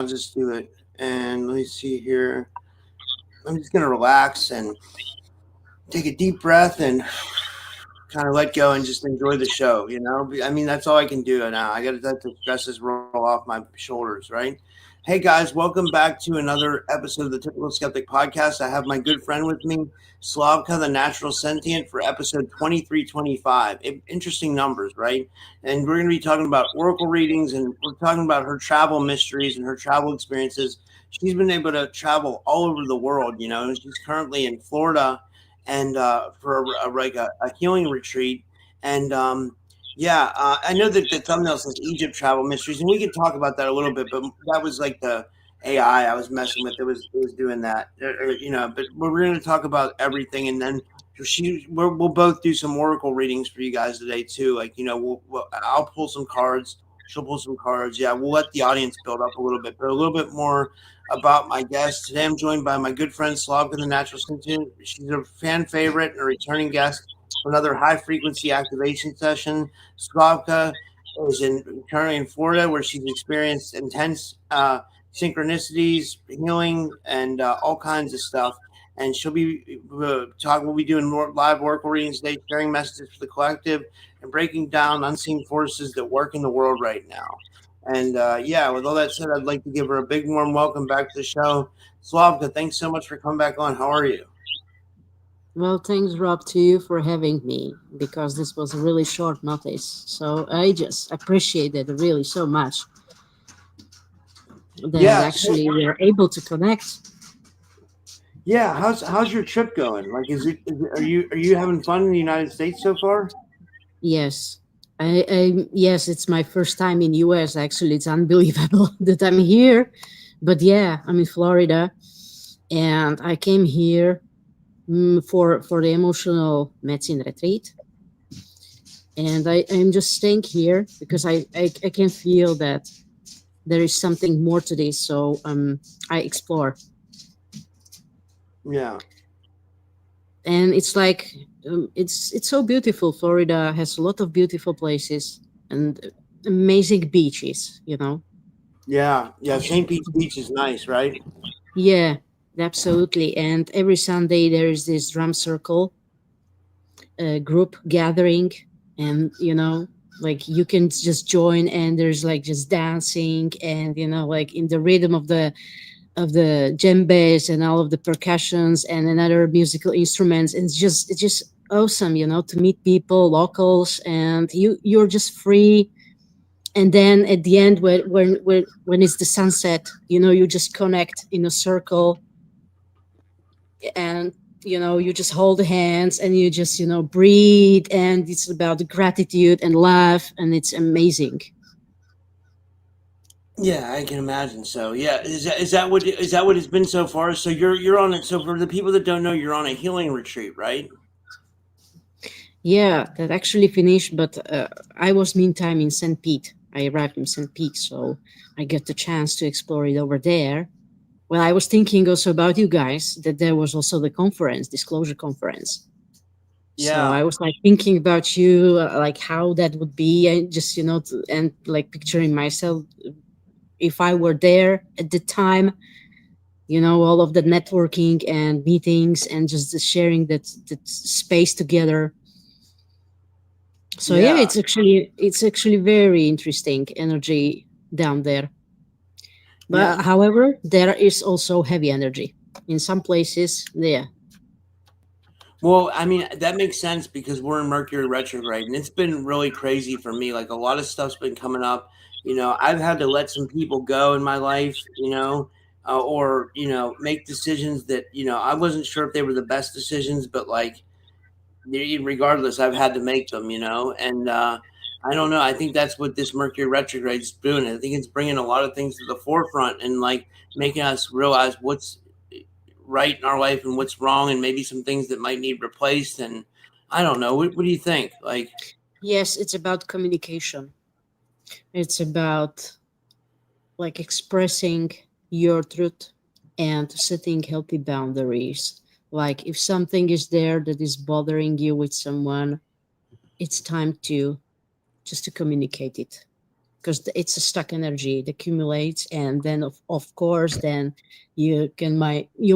I'll just do it. And let me see here. I'm just gonna relax and take a deep breath and kind of let go and just enjoy the show. I mean, that's all I can do now. I got to let the stresses roll off my shoulders, right? Hey guys, welcome back to another episode of the Typical Skeptic podcast. I have my good friend with me, Slavka, the Natural Sentient, for episode 2325. Interesting numbers, right? And we're going to be talking about oracle readings, and we're talking about her travel mysteries and her travel experiences. She's been able to travel all over the world. She's currently in Florida and for a healing retreat. And yeah, I know that the thumbnail says Egypt travel mysteries, and we could talk about that a little bit. But that was like the AI I was messing with. It was doing that, But we're going to talk about everything, and then we'll both do some oracle readings for you guys today too. I'll pull some cards. She'll pull some cards. Yeah, we'll let the audience build up a little bit, but a little bit more about my guest. Today I'm joined by my good friend Slavka, the Natural Sentient. She's a fan favorite and a returning guest for another high frequency activation session. Slavka is currently in Florida, where she's experienced intense synchronicities, healing, and all kinds of stuff. And she'll be talking. We'll be doing more live oracle readings today, sharing messages for the collective, and breaking down unseen forces that work in the world right now. And yeah, with all that said, I'd like to give her a big warm welcome back to the show. Slavka, thanks so much for coming back on. How are you? Well, thanks, Rob, to you for having me because this was a really short notice. So I just appreciate it really so much that Yeah. So, actually we are able to connect. yeah. How's your trip going? Like, are you having fun in the United States so far? Yes. Yes, it's my first time in US. Actually, it's unbelievable that I'm here. But yeah, I'm in Florida, and I came here for the emotional medicine retreat. And I'm just staying here because I can feel that there is something more to this. So I explore, Yeah. and it's like it's so beautiful. Florida has a lot of beautiful places and amazing beaches. Yeah. Yeah. St. Pete's Beach is nice, right? Yeah, absolutely. And every Sunday there is this drum circle group gathering, and like you can just join, and there's like just dancing, and like in the rhythm of the djembes and all of the percussions and another musical instruments. And it's just awesome, to meet people, locals, and you're just free. And then at the end, when it's the sunset, you just connect in a circle, and you just hold hands, and you just breathe, and it's about gratitude and love, and it's amazing. Yeah, I can imagine. So, yeah, is that what it's been so far? So you're on it. So for the people that don't know, you're on a healing retreat, right? Yeah, that actually finished, but I was meantime in St. Pete. I arrived in St. Pete, so I get the chance to explore it over there. Well, I was thinking also about you guys that there was also the conference, disclosure conference. So Yeah. I was like thinking about you, like how that would be, and just and like picturing myself if I were there at the time. All of the networking and meetings and just the sharing that space together. So yeah, Yeah. it's actually very interesting energy down there. Yeah. But however, there is also heavy energy in some places. Yeah. Well, I mean, that makes sense because we're in Mercury retrograde, and it's been really crazy for me. Like, a lot of stuff's been coming up. I've had to let some people go in my life, or, make decisions that, I wasn't sure if they were the best decisions, but like, regardless, I've had to make them, and I don't know. I think that's what this Mercury retrograde is doing. I think it's bringing a lot of things to the forefront and like making us realize what's right in our life and what's wrong, and maybe some things that might need replaced. And I don't know. What do you think? Like, Yes, it's about communication. It's about like expressing your truth and setting healthy boundaries. Like if something is there that is bothering you with someone, it's time to just to communicate it. because it's a stuck energy. It accumulates, and then of course then you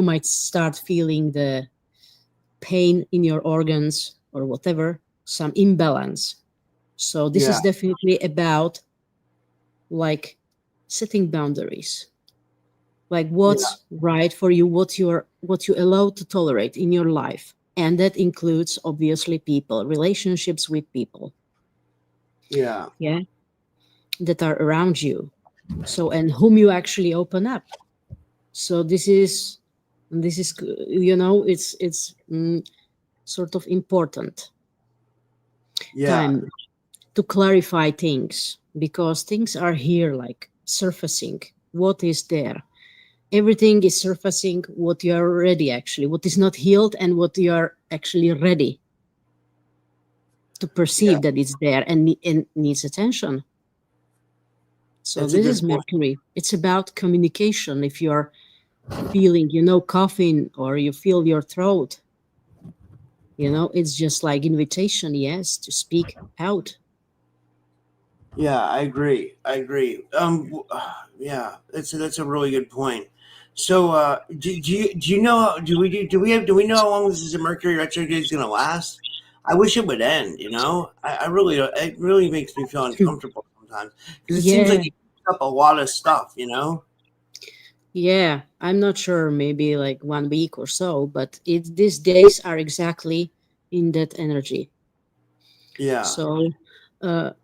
might start feeling the pain in your organs or whatever, some imbalance. So this Yeah. is definitely about like setting boundaries, like Yeah. what's right for you, what you allow to tolerate in your life, and that includes obviously people, relationships with people, Yeah. yeah, that are around you. So, and whom you actually open up. So this is it's sort of important Yeah. time to clarify things, because things are here like surfacing what is there. Everything is surfacing what you are ready, actually what is not healed, and what you are actually ready to Yeah. perceive that it's there and needs attention. So That's a this good is point. Mercury. It's about communication. If you're feeling, coughing, or you feel your throat, it's just like invitation, yes, to speak out. Yeah, I agree. I agree. Yeah, that's a really good point. So, do you know do we know how long this is a Mercury retrograde is going to last? I wish it would end. I really it really makes me feel uncomfortable sometimes because it seems like Yeah, it picks up a lot of stuff. You know? yeah. I'm not sure, maybe like 1 week or so, but these days are exactly in that energy. Yeah. So,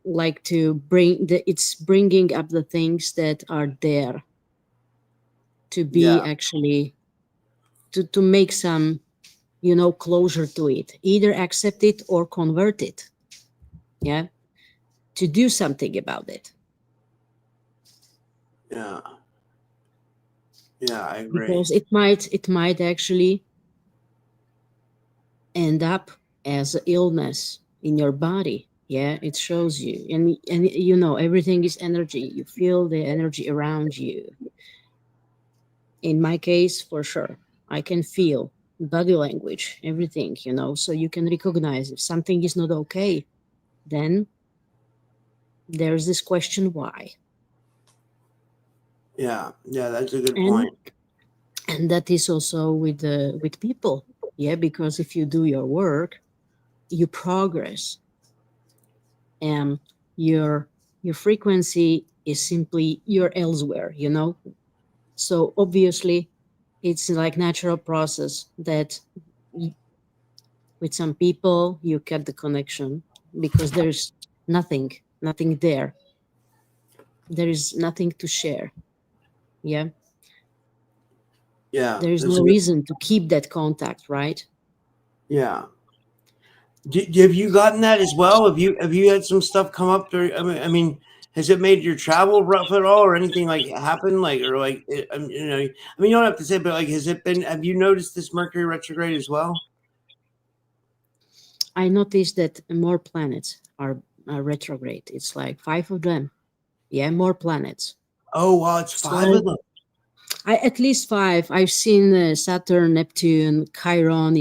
like to it's bringing up the things that are there to be Yeah. actually to make some closure to it, either accept it or convert it, yeah, to do something about it, Yeah. Yeah. I agree. because it might actually end up as an illness in your body. Yeah, it shows you, and everything is energy. You feel the energy around you. In my case, for sure, I can feel body language, everything, so you can recognize if something is not okay. Then there's this question why. Yeah. Yeah. That's a good and point. and that is also with people, yeah, because if you do your work, you progress, and your your frequency is simply you're elsewhere, so obviously it's like natural process that y- with some people you cut the connection because there's nothing there, there is nothing to share, yeah, Yeah. there is That's no a good. reason to keep that contact, right? Yeah. Have you gotten that as well? Have you had some stuff come up? I mean, has it made your travel rough at all, or anything like happen? Like, or like, I mean, you don't have to say, but like, has it been? Have you noticed this Mercury retrograde as well? I noticed that more planets are retrograde. It's like five of them. Yeah, more planets. Oh, wow, it's five of So them. I at least five. I've seen Saturn, Neptune, Chiron.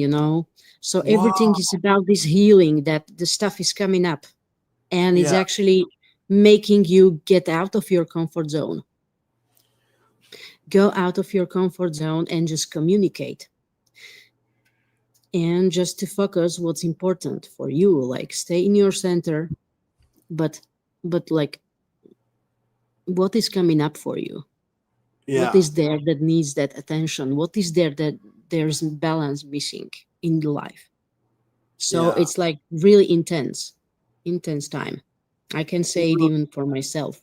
So everything Wow. is about this healing, that the stuff is coming up, and it's Yeah. actually making you get out of your comfort zone. Go out of your comfort zone and just communicate, and just to focus what's important for you. Like stay in your center, but like what is coming up for you, what Yeah. is there that needs that attention, what is there that there's balance missing in the life. So Yeah. it's like really intense time. I can say it even for myself,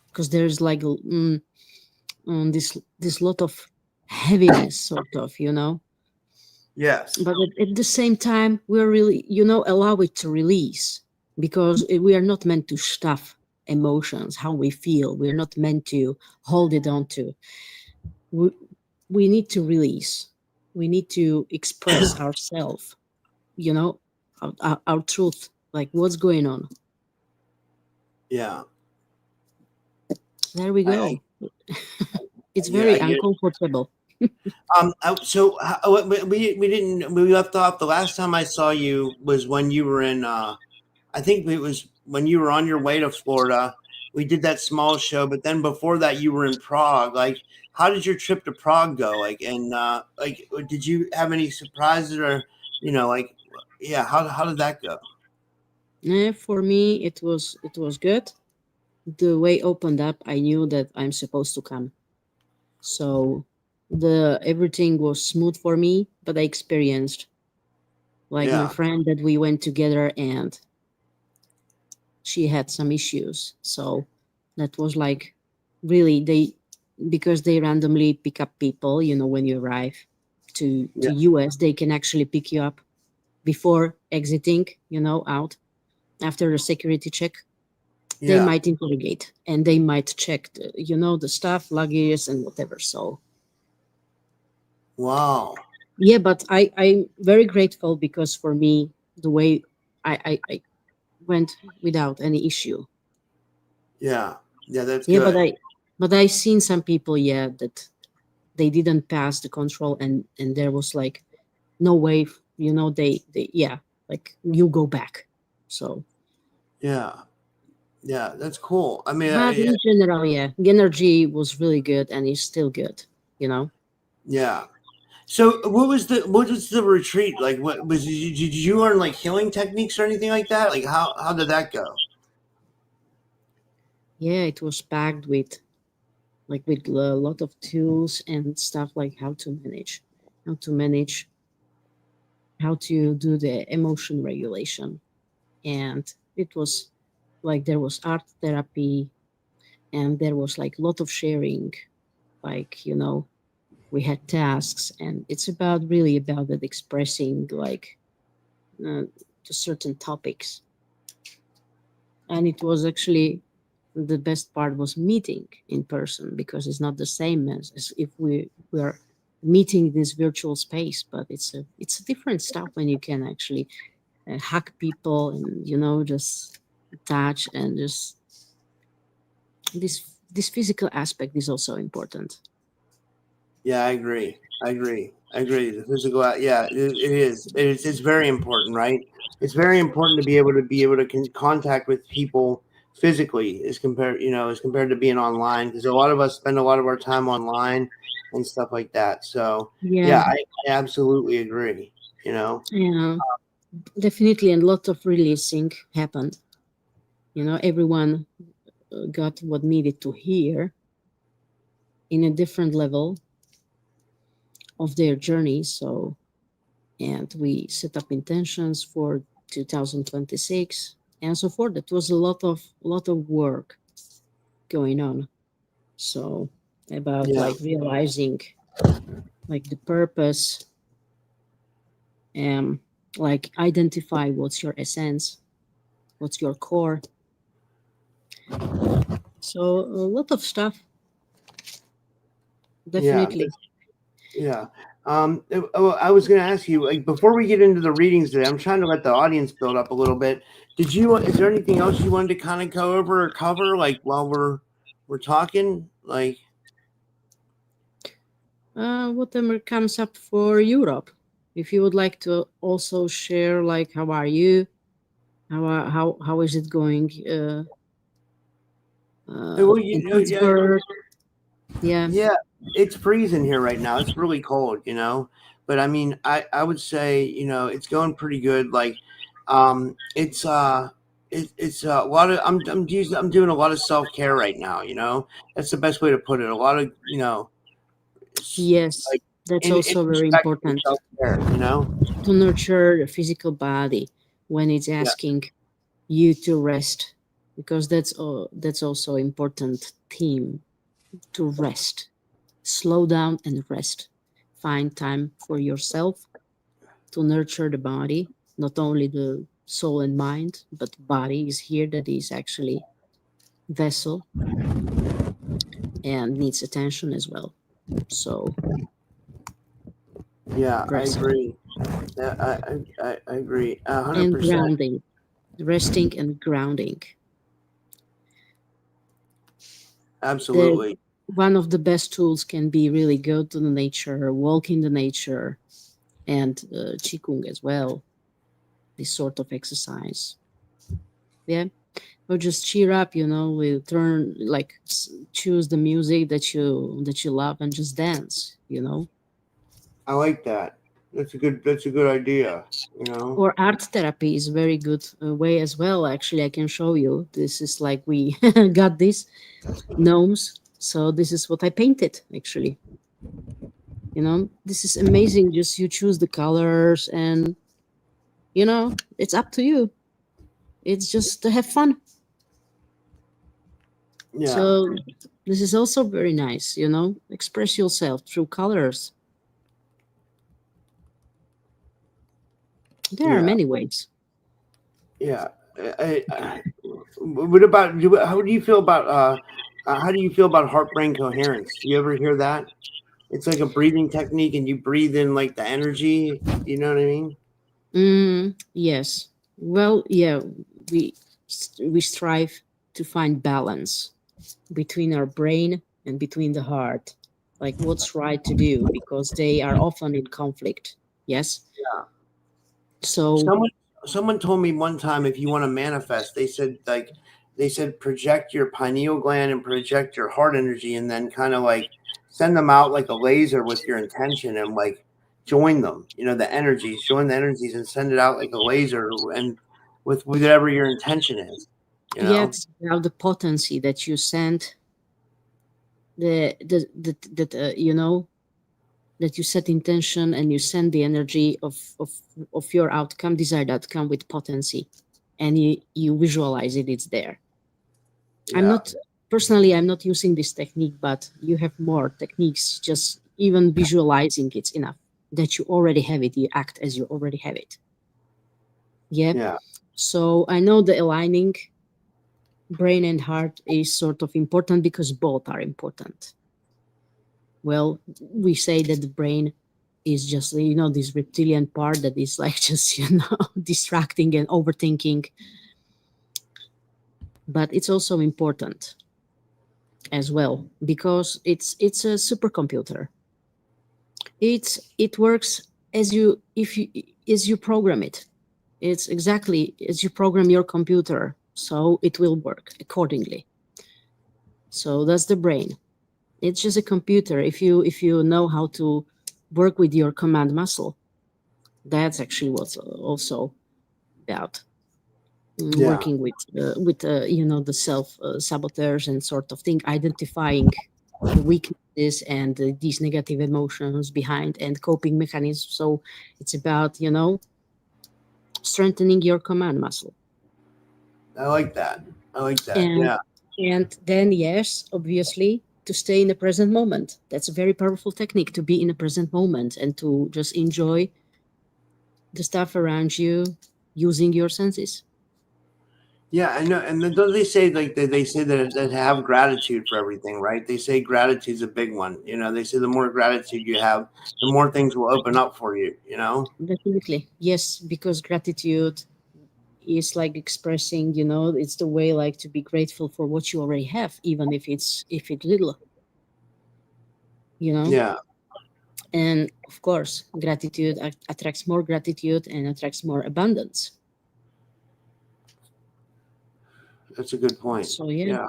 because there's like this lot of heaviness, sort of, Yes. but at the same time we're really, allow it to release, because we are not meant to stuff emotions, how we feel. We're not meant to hold it on to. We, we need to release, we need to express ourselves, you know our truth, like what's going on. Yeah. There we I go. It's yeah. very I get. uncomfortable. So we didn't we left off the last time I saw you was when you were in. I think it was when you were on your way to Florida, we did that small show, but then before that you were in Prague. Like, how did your trip to Prague go? Like, and like, did you have any surprises or, like, yeah, how did that go? For me, it was good. The way opened up, I knew that I'm supposed to come. So the everything was smooth for me, but I experienced like my Yeah, friend that we went together and she had some issues. So that was like really they because they randomly pick up people, when you arrive to yeah, US, they can actually pick you up before exiting, out after a security check. They yeah. might interrogate and they might check the stuff, luggage and whatever. So Wow. yeah, but I'm very grateful because for me the way I went without any issue. Yeah, yeah. That's Yeah, but good. I seen some people, yeah, that they didn't pass the control and there was like no way, they yeah, like you go back. So Yeah, yeah. That's cool. I mean, but in general, yeah, the energy was really good and is still good, you know. yeah. So, what was the retreat like? What was did you learn like healing techniques or anything like that? Like, how did that go? Yeah, it was packed with with a lot of tools and stuff like how to manage how to do the emotion regulation. And it was like there was art therapy and there was like a lot of sharing, like we had tasks, and it's about really about that expressing like uh, to certain topics. And it was actually the best part was meeting in person because it's not the same as if we are meeting this virtual space, but it's a different stuff when you can actually hug people and just touch, and just this physical aspect is also important. Yeah, I agree. I agree. I agree. The physical, yeah, it is. It's very important, right? It's very important to be able to contact with people physically, as compared to being online, because a lot of us spend a lot of our time online and stuff like that. So, Yeah, yeah, I absolutely agree. You know, yeah, definitely. And a lot of releasing happened. Everyone got what needed to hear in a different level of their journey. So, and we set up intentions for 2026 and so forth. It was a lot of work going on. So about yeah, like realizing like the purpose, um like identify what's your essence, what's your core. So a lot of stuff, yeah. definitely. Yeah. I was going to ask you, like, before we get into the readings today, I'm trying to let the audience build up a little bit. Is there anything else you wanted to kind of go over or cover, like, while we're talking? Like, Whatever comes up for Europe, if you would like to also share, like, how are you, how is it going, well, in yeah, Pittsburgh? Yeah. yeah, it's freezing here right now. It's really cold. But I mean, I would say, it's going pretty good. Like, it's it's a lot of I'm doing a lot of self care right now. That's the best way to put it. A lot of Yes, like that's in also very respect for important self care. to nurture the physical body when it's Yeah, asking you to rest, because that's also important theme, to rest, slow down and rest, find time for yourself to nurture the body, not only the soul and mind, but body is here, that is actually vessel and needs attention as well. So yeah, I rest agree. Yeah, I agree 100. and percent grounding, resting and grounding. The Absolutely. one of the best tools can be really go to the nature, walk in the nature, and qigong as well. This sort of exercise. Yeah. or just cheer up, we turn like choose the music that you love and just dance. I like that. That's a good idea. You know. Or art therapy is very good way as well. Actually, I can show you. This is like we got these gnomes, so this is what I painted actually. This is amazing. Just you choose the colors, and it's up to you. It's just to have fun. Yeah. So this is also very nice. Express yourself through colors. There are Yeah. many ways. Yeah. What about you? How do you feel about heart brain coherence? Do you ever hear that? It's like a breathing technique, and you breathe in like the energy. You know what I mean? Yes. Well, yeah, we we strive to find balance between our brain and between the heart, like what's right to do, because they are often in conflict. Yes. Yeah. So Someone told me one time, if you want to manifest, they said project your pineal gland and project your heart energy, and then kind of like send them out like a laser with your intention, and like join them. The energies, join the energies, and send it out like a laser, and with whatever your intention is. You yeah, know. it's about the potency that you send, that you set intention and you send the energy of your outcome, desired outcome, with potency, and you visualize it. It's there. I'm Yeah. not Personally, I'm not using this technique, but you have more techniques. Just even visualizing it's enough that you already have it. You act as you already have it. Yeah. Yeah. So I know the aligning brain and heart is sort of important because both are important. Well, we say that the brain is just this reptilian part that is like just distracting and overthinking, but it's also important as well because it's a supercomputer. It works as you program it. It's exactly as you program your computer, so it will work accordingly. So that's the brain. It's just a computer. If you know how to work with your command muscle, that's actually what's also about Yeah. working with the self saboteurs and sort of thing, identifying the weaknesses and these negative emotions behind and coping mechanisms. So it's about strengthening your command muscle. I like that. I like that. and Yeah. and then, yes, obviously, to stay in the present moment. That's a very powerful technique, to be in the present moment and to just enjoy the stuff around you using your senses. Yeah, I know. And then don't they say like they say that have gratitude for everything, right? They say gratitude's a big one. They say the more gratitude you have, the more things will open up for you. Definitely, yes, because gratitude is like expressing, it's the way like to be grateful for what you already have, even if it's little, you know Yeah, and of course gratitude attracts more gratitude and attracts more abundance. that's a good point. So yeah.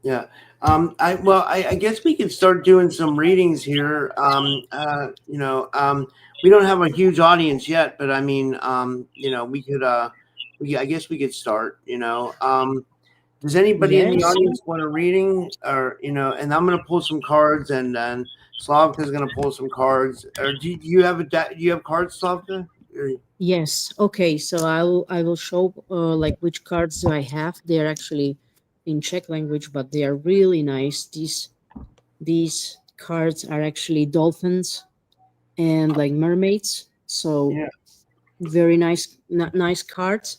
Yeah, yeah. I guess we could start doing some readings here. We don't have a huge audience yet, but I mean, we could I guess we could start. Does anybody in the Yes. audience want a reading, or And I'm gonna pull some cards, and then Slavka's gonna pull some cards. Or do you have do you have cards, Slavka? Yes. Okay. So I will show like which cards do I have. They're actually in Czech language, but they are really nice. These cards are actually dolphins and like mermaids. So Yeah, very nice, nice cards.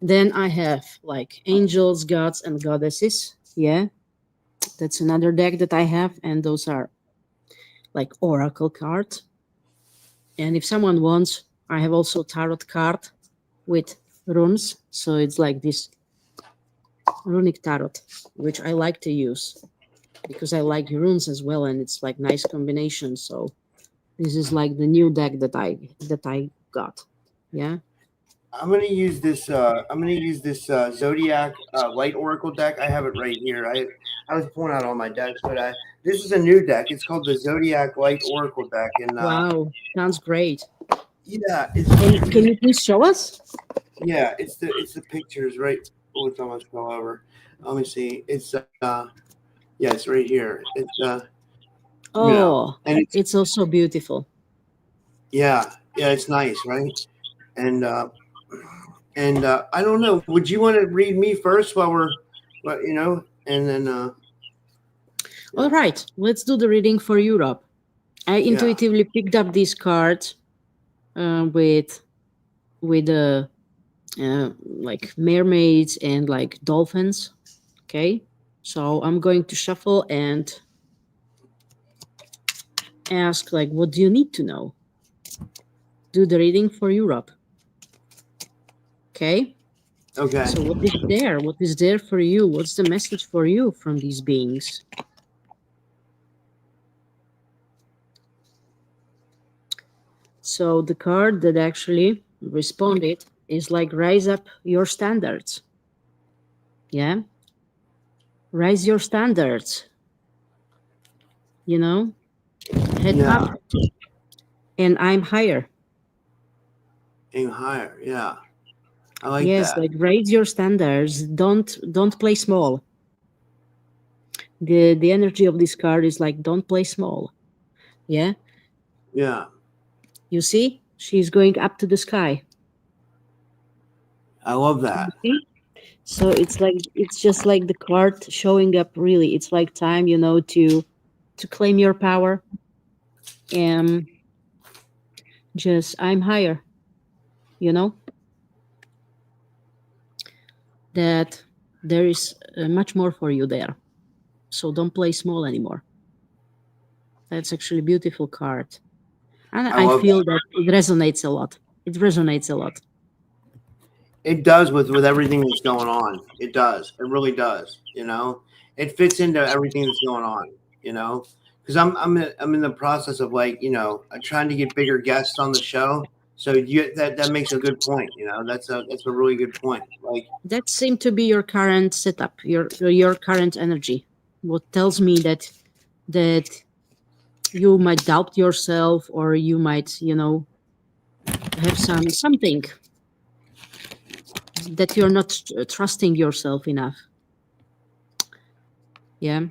Then I have like angels, gods, and goddesses. Yeah, that's another deck that I have, and those are like oracle cards. And if someone wants, I have also tarot card with runes. So it's like this runic tarot, which I like to use because I like runes as well, and it's like nice combination. So this is like the new deck that I got. Yeah. I'm gonna use this. I'm gonna use this Zodiac Light Oracle deck. I have it right here. I was pulling out all my decks, but this is a new deck. It's called the Zodiac Light Oracle deck, and Wow, sounds great. yeah, it's And can you please show us? yeah, it's the pictures right. Oh, it's almost fell over. Let me see. It's yeah, it's right here. Oh, And it's it's also beautiful. yeah, it's nice, right? And I don't know. Would you want to read me first while we're, well, and then All yeah, right, let's do the reading for Europe. I yeah, intuitively picked up these cards with with like mermaids and like dolphins. Okay, so I'm going to shuffle and ask like, what do you need to know? Do the reading for Europe. Okay, okay, so what is there? What is there for you? What's the message for you from these beings? So the card that actually responded is like rise up your standards. Yeah, rise your standards. You know, head yeah, up, and I'm higher. aim higher, yeah, I like Yes, that, like raise your standards. Don't play small. The energy of this card is like don't play small. Yeah, yeah, you see, she's going up to the sky. I love You that, see? So it's like it's just like the card showing up. Really, it's like time, to claim your power and just I'm higher. You know that there is much more for you there. So don't play small anymore. That's actually a beautiful card. And I I love feel that. that it resonates a lot. It resonates a lot. It does with everything that's going on. It does. It really does. It fits into everything that's going on. Because I'm in the process of like trying to get bigger guests on the show. So that makes a good point. That's a really good point. Like That seemed to be your current setup, your current energy. What tells me that you might doubt yourself, or you might, have something that you're not trusting yourself enough. Yeah.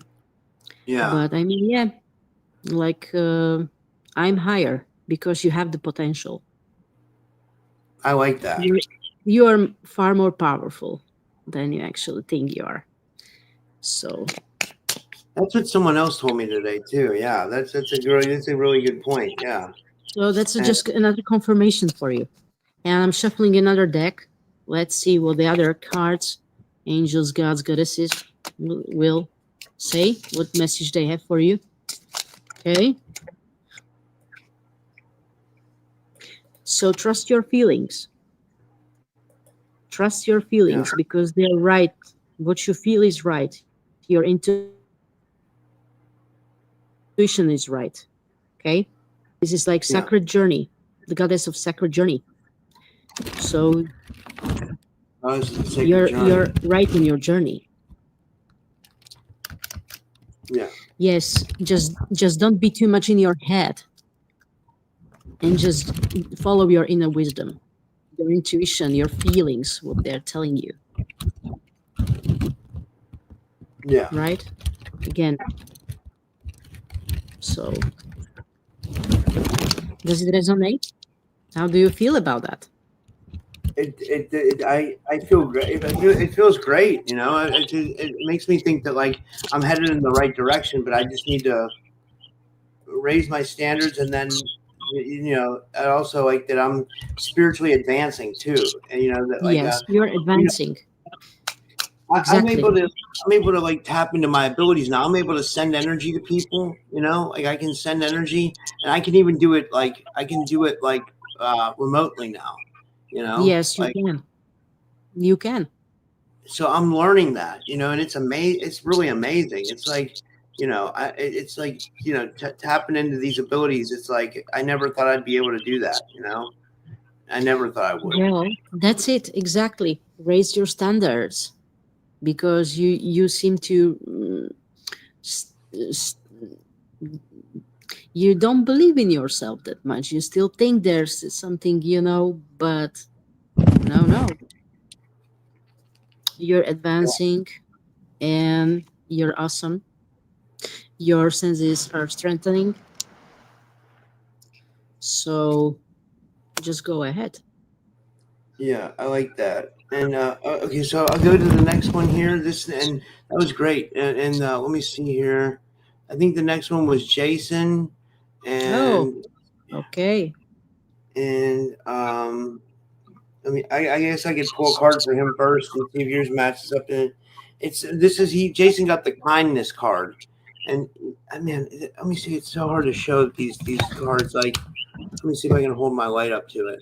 yeah, But I mean, yeah, like I'm higher because you have the potential. I like that. You are far more powerful than you actually think you are. So, That's what someone else told me today too. Yeah, that's a really good point. Yeah, so that's and just another confirmation for you. And I'm shuffling another deck. Let's see what the other cards, angels, gods, goddesses, will say, what message they have for you. Okay. So trust your feelings. Trust your yeah, feelings because they're right. What you feel is right. Your intuition is right. Okay. This is like sacred journey, the goddess of yeah. sacred journey. So Oh, this is a sacred you're journey. right in your journey. Yeah, Yes, just don't be too much in your head and just follow your inner wisdom, your intuition, your feelings, what they're telling you, yeah. right? Again, so does it resonate? How do you feel about that? I feel great. It feels great. It makes me think that like I'm headed in the right direction, but I just need to raise my standards, and then I also like that I'm spiritually advancing too, and that like Yes, you're you know advancing. I'm Exactly. able to like tap into my abilities now. I'm able to send energy to people. Like I can send energy, and I can even do it like I can do it like remotely now. Yes, you Like can. You can. so I'm learning that, and it's amazing. It's really amazing. It's like, it's like, tapping into these abilities. It's like, I never thought I'd be able to do that, I never thought I would. Well, that's it exactly. Raise your standards because you seem to s- s- you don't believe in yourself that much. You still think there's something, but no, you're advancing and you're awesome. Your senses are strengthening. So just go ahead. Yeah, I like that. And okay, so I'll go to the next one here. This and that was great. And let me see here. I think the next one was Jason, Oh, and okay. and I mean, I guess I could pull a card for him first and see if yours matches up. And it's this is he. Jason got the kindness card, and I mean, let me see. It's so hard to show these cards. Like, let me see if I can hold my light up to it.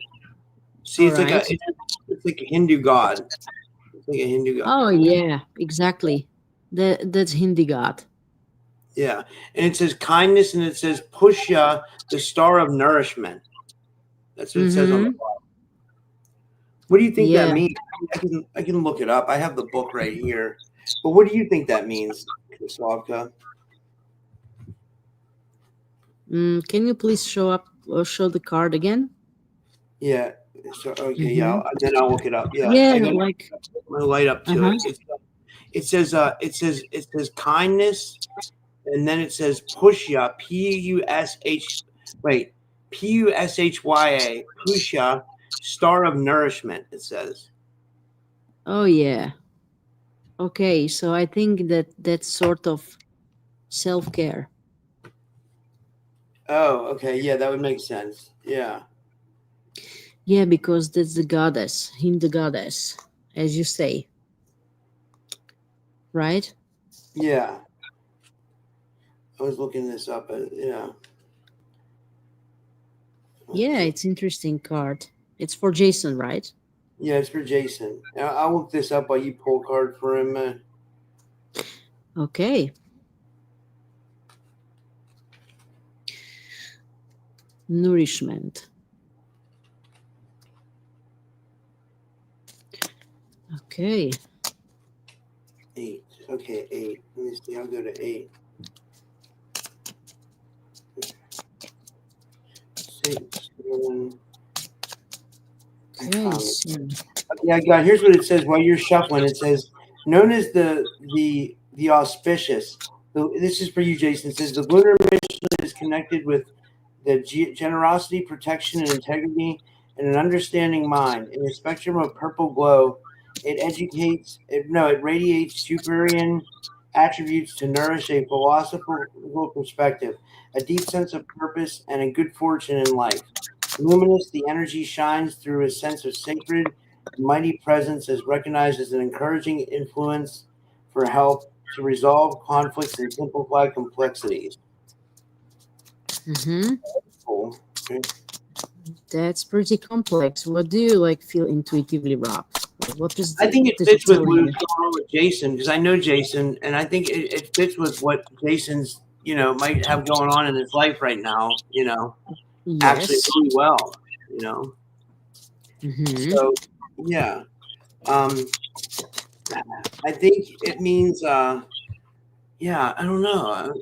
See, All it's like right. it's like a Hindu god. It's like a Hindu god. Oh yeah, exactly. That's Hindi God. Yeah, and it says kindness, and it says Pushya, the star of nourishment. That's what it says on the. Mm-hmm. What do you think that Yeah. means? I can look it up. I have the book right here. But what do you think that means, Slavka? Can you please show up or show the card again? Yeah. So okay, yeah. Mm-hmm. Then I'll look it up. Yeah, Yeah, I got like my light up to uh-huh. it. It says kindness, and then it says Pushya, Push. Wait, Pushya, Pushya, star of nourishment. It says. Oh yeah. Okay, so I think that's sort of self-care. Oh, okay. Yeah, that would make sense. Yeah. Yeah, because that's the goddess, Hindu goddess, as you say, right? Yeah. I was looking this up. Yeah. Yeah, Okay. it's interesting card. It's for Jason, right? Yeah, it's for Jason. I'll look this up while you pull a card for him. Okay. Nourishment. Okay. 8. Okay, 8. Let me see. I'll go to 8. 6, 7. And Okay, calmness. so Yeah, I got. Here's what it says while you're shuffling. It says, known as the auspicious. This is for you, Jason. It says the lunar mission is connected with the generosity, protection, and integrity, and an understanding mind. In a spectrum of purple glow, it educates. It radiates superior attributes to nourish a philosophical perspective, a deep sense of purpose, and a good fortune in life. Luminous, the energy shines through a sense of sacred, mighty presence, is recognized as an encouraging influence for help to resolve conflicts and simplify complexities. hmm Cool. Okay. that's pretty complex. What do you like feel intuitively, Rob? Like, I think what it does it fits with tell what you? was going on with Jason because I know Jason, and I think it fits with what Jason's might have going on in his life right now. Actually Yes. really well. You know, Mm-hmm. so yeah, um, I think it means. Yeah, I don't know.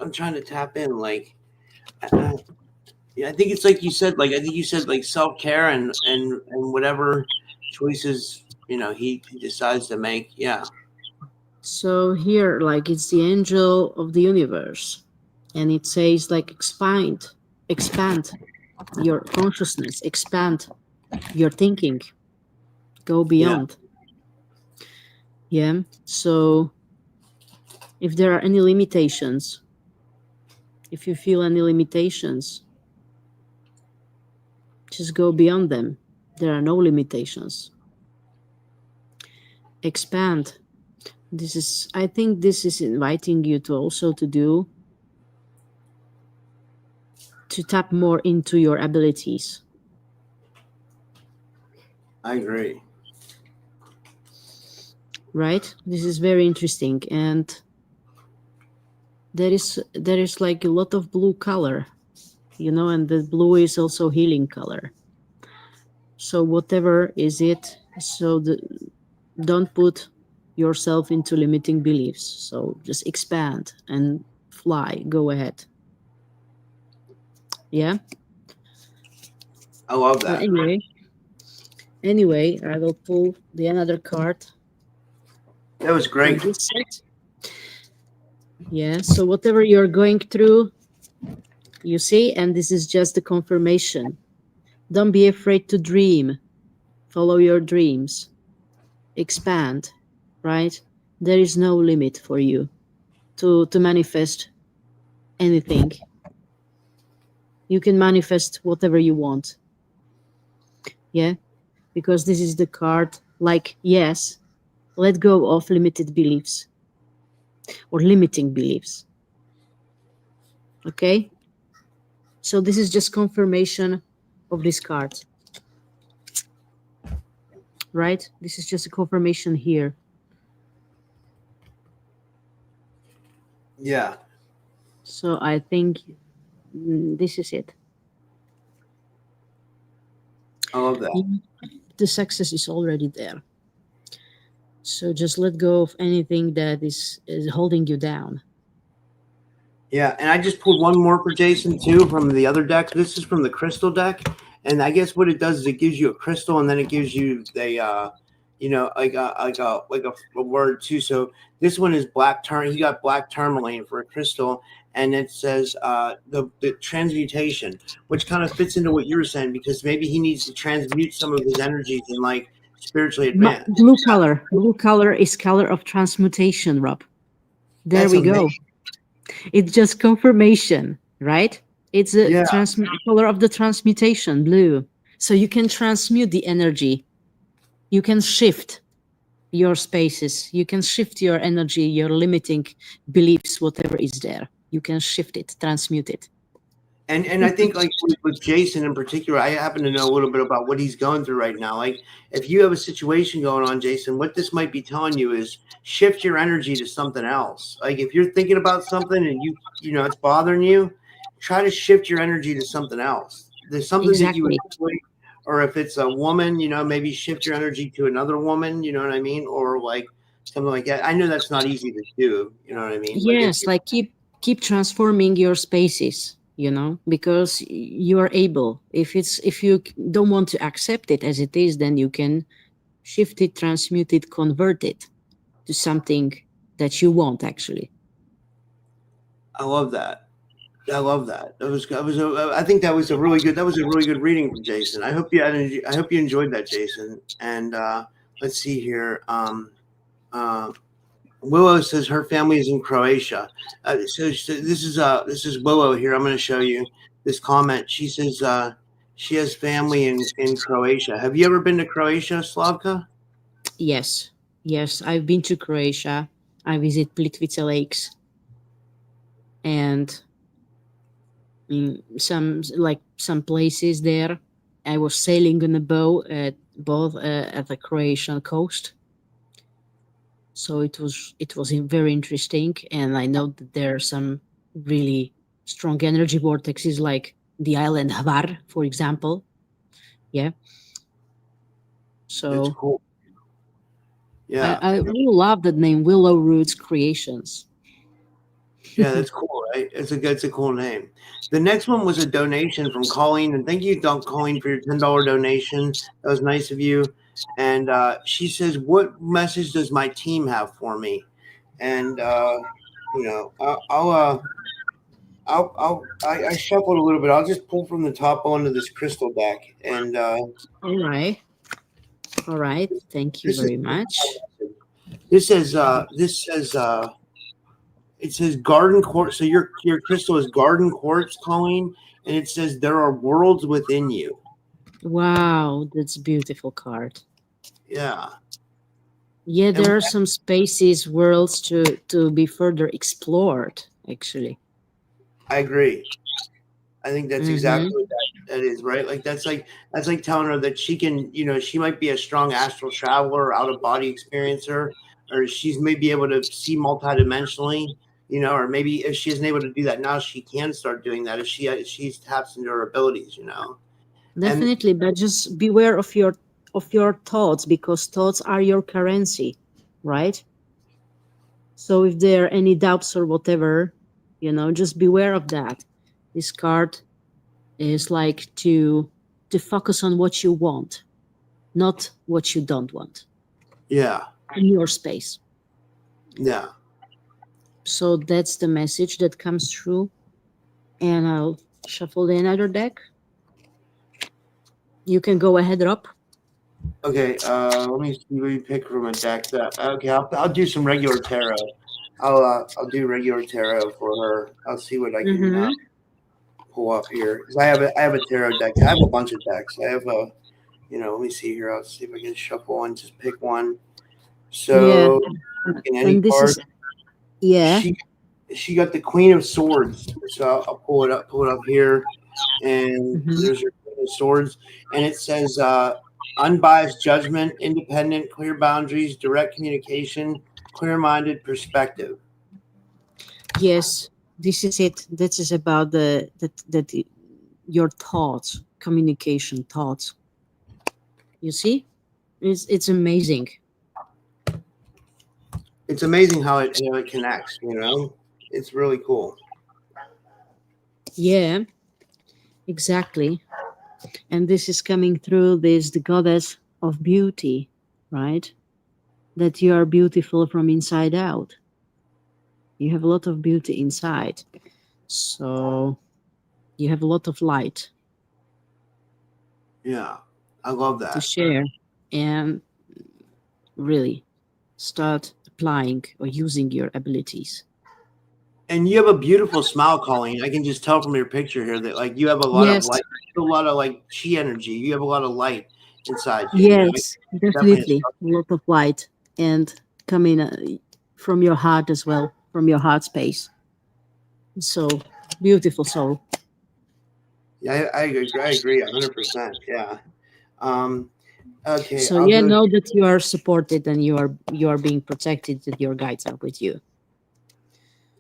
I'm trying to tap in. Like, yeah, I think it's like you said. Like, I think you said like self care and whatever choices he decides to make. Yeah, So here, like, it's the angel of the universe, and it says like expand your consciousness, expand your thinking, go yeah, beyond. Yeah. So if there are any limitations, if you feel any limitations, just go beyond them. There are no limitations. Expand. I think this is inviting you to also to tap more into your abilities, I agree. right? This is very interesting. And there is like a lot of blue color, and the blue is also healing color. So whatever is it, don't put yourself into limiting beliefs. So just expand and fly. Go ahead. Yeah. I love But that. anyway, I will pull the another card That was from great. this set. Yeah. So whatever you're going through, you see, and this is just the confirmation. Don't be afraid to dream. Follow your dreams. Expand. Right. There is no limit for you to manifest anything. You can manifest whatever you want. Yeah. Because this is the card like, yes, let go of limited beliefs or limiting beliefs. Okay. So this is just confirmation of this card, right? This is just a confirmation here. Yeah, So I think this is it. I love that. Mm, the success is already there. So just let go of anything that is holding you down. Yeah, and I just pulled one more for Jason too from the other deck. This is from the crystal deck, and I guess what it does is it gives you a crystal, and then it gives you the, like a word too. So this one is black turn. He got black tourmaline for a crystal, and it says the transmutation, which kind of fits into what you were saying because maybe he needs to transmute some of his energies and like spiritually advance. Blue color. Blue color is color of transmutation, Rob. There That's we amazing. go. It's just confirmation, right? It's a Yeah, color of the transmutation, blue. So you can transmute the energy. You can shift your spaces. You can shift your energy, your limiting beliefs, whatever is there. You can shift it, transmute it. and I think like with Jason in particular, I happen to know a little bit about what he's going through right now. Like if you have a situation going on, Jason, what this might be telling you is shift your energy to something else. Like if you're thinking about something and you know it's bothering you, try to shift your energy to something else. There's something that you Exactly. enjoy, or if it's a woman, maybe shift your energy to another woman. You know what I mean? Or like something like that. I know that's not easy to do. You know what I mean? Like if Yes, like keep transforming your spaces, because you are able. If you don't want to accept it as it is, then you can shift it, transmute it, convert it to something that you want actually. I love that. I love that. I think that was a really good reading from Jason. I hope you enjoyed that, Jason. And let's see here. Uh, Willow says her family is in Croatia. So this is Willow here. I'm going to show you this comment. She says she has family in Croatia. Have you ever been to Croatia, Slavka? Yes, yes, I've been to Croatia. I visit Plitvice lakes and some places there. I was sailing on a boat at both at the Croatian coast, so it was very interesting. And I know that there are some really strong energy vortexes, like the island Hvar, for example. Yeah, That's so cool. I, Yeah. I really love the name Willow Roots Creations. Yeah, that's cool, right? It's a cool name. The next one was a donation from Colleen, and thank you, Colleen, for your $10 donation. That was nice of you. And she says, "What message does my team have for me?" And you know, I shuffled a little bit. I'll just pull from the top onto this crystal deck, and All right, all right. Thank you this is very much. this says it says garden quartz. So your crystal is garden quartz, Colleen, and it says there are worlds within you. Wow, that's a beautiful card. Yeah, Yeah, and there are some spaces, worlds to be further explored. Actually. I agree. I think that's Mm-hmm. exactly what that is, right? Like that's like telling her that she can, she might be a strong astral traveler, out of body experiencer, or she's maybe able to see multidimensionally, or maybe if she isn't able to do that now, she can start doing that if she taps into her abilities. And Definitely, but just beware of your thoughts, because thoughts are your currency, right? So if there are any doubts or whatever, just beware of that. This card is like to focus on what you want, not what you don't want yeah, in your space. yeah. So that's the message that comes through. And I'll shuffle the another deck. You can go ahead, Rob. Okay, let me see. Let me pick from a deck that. Okay, I'll do some regular tarot. I'll do regular tarot for her. I'll see what I can Mm-hmm. pull up here because I have a tarot deck. I have a bunch of decks. I have a let me see here. I'll see if I can shuffle and just pick one. Yeah. So in any And this card, is, yeah. she she got the Queen of Swords. So I'll pull it up here, and Mm-hmm. there's your Queen of Swords, and it says unbiased judgment, independent, clear boundaries, direct communication, clear-minded perspective. Yes, this is it. This is about your thoughts, communication thoughts. You see, it's amazing. It's amazing how it connects. It's really cool. Yeah, exactly. And this is coming through this the goddess of beauty, right? That you are beautiful from inside out. You have a lot of beauty inside, so you have a lot of light Yeah, I love to that. share, and really start applying or using your abilities. And you have a beautiful smile, Colleen. I can just tell from your picture here that like you have a lot of Yes, light, a lot of like chi energy. You have a lot of light inside you. yes, Definitely. definitely a lot of light, and coming from your heart as well, from your heart space. So beautiful soul. Yeah, I agree 100%. Yeah. Um, okay, So I'll yeah, go. know that you are supported and you are being protected. That your guides are with you.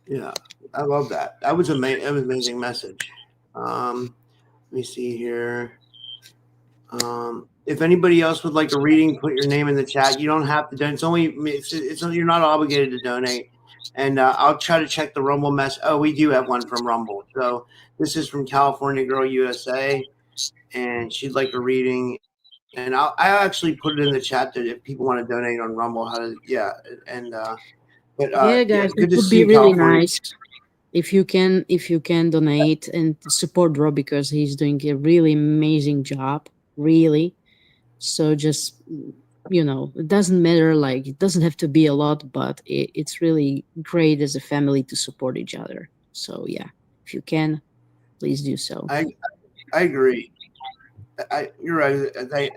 Yeah, I love that. That was an amazing message. Let me see here. If anybody else would like a reading, put your name in the chat. You don't have to donate. It's you're not obligated to donate. And I'll try to check the Rumble mess. Oh, we do have one from Rumble. So this is from California Girl USA, and she'd like a reading. And I actually put it in the chat that if people want to donate on Rumble, how to and but Yeah, yeah, guys, good it to would see be you, really California. nice if you can donate and support Rob, because he's doing a really amazing job. Really. So just it doesn't matter, like it doesn't have to be a lot, but it's really great as a family to support each other. So yeah, if you can, please do so. I agree. You're right.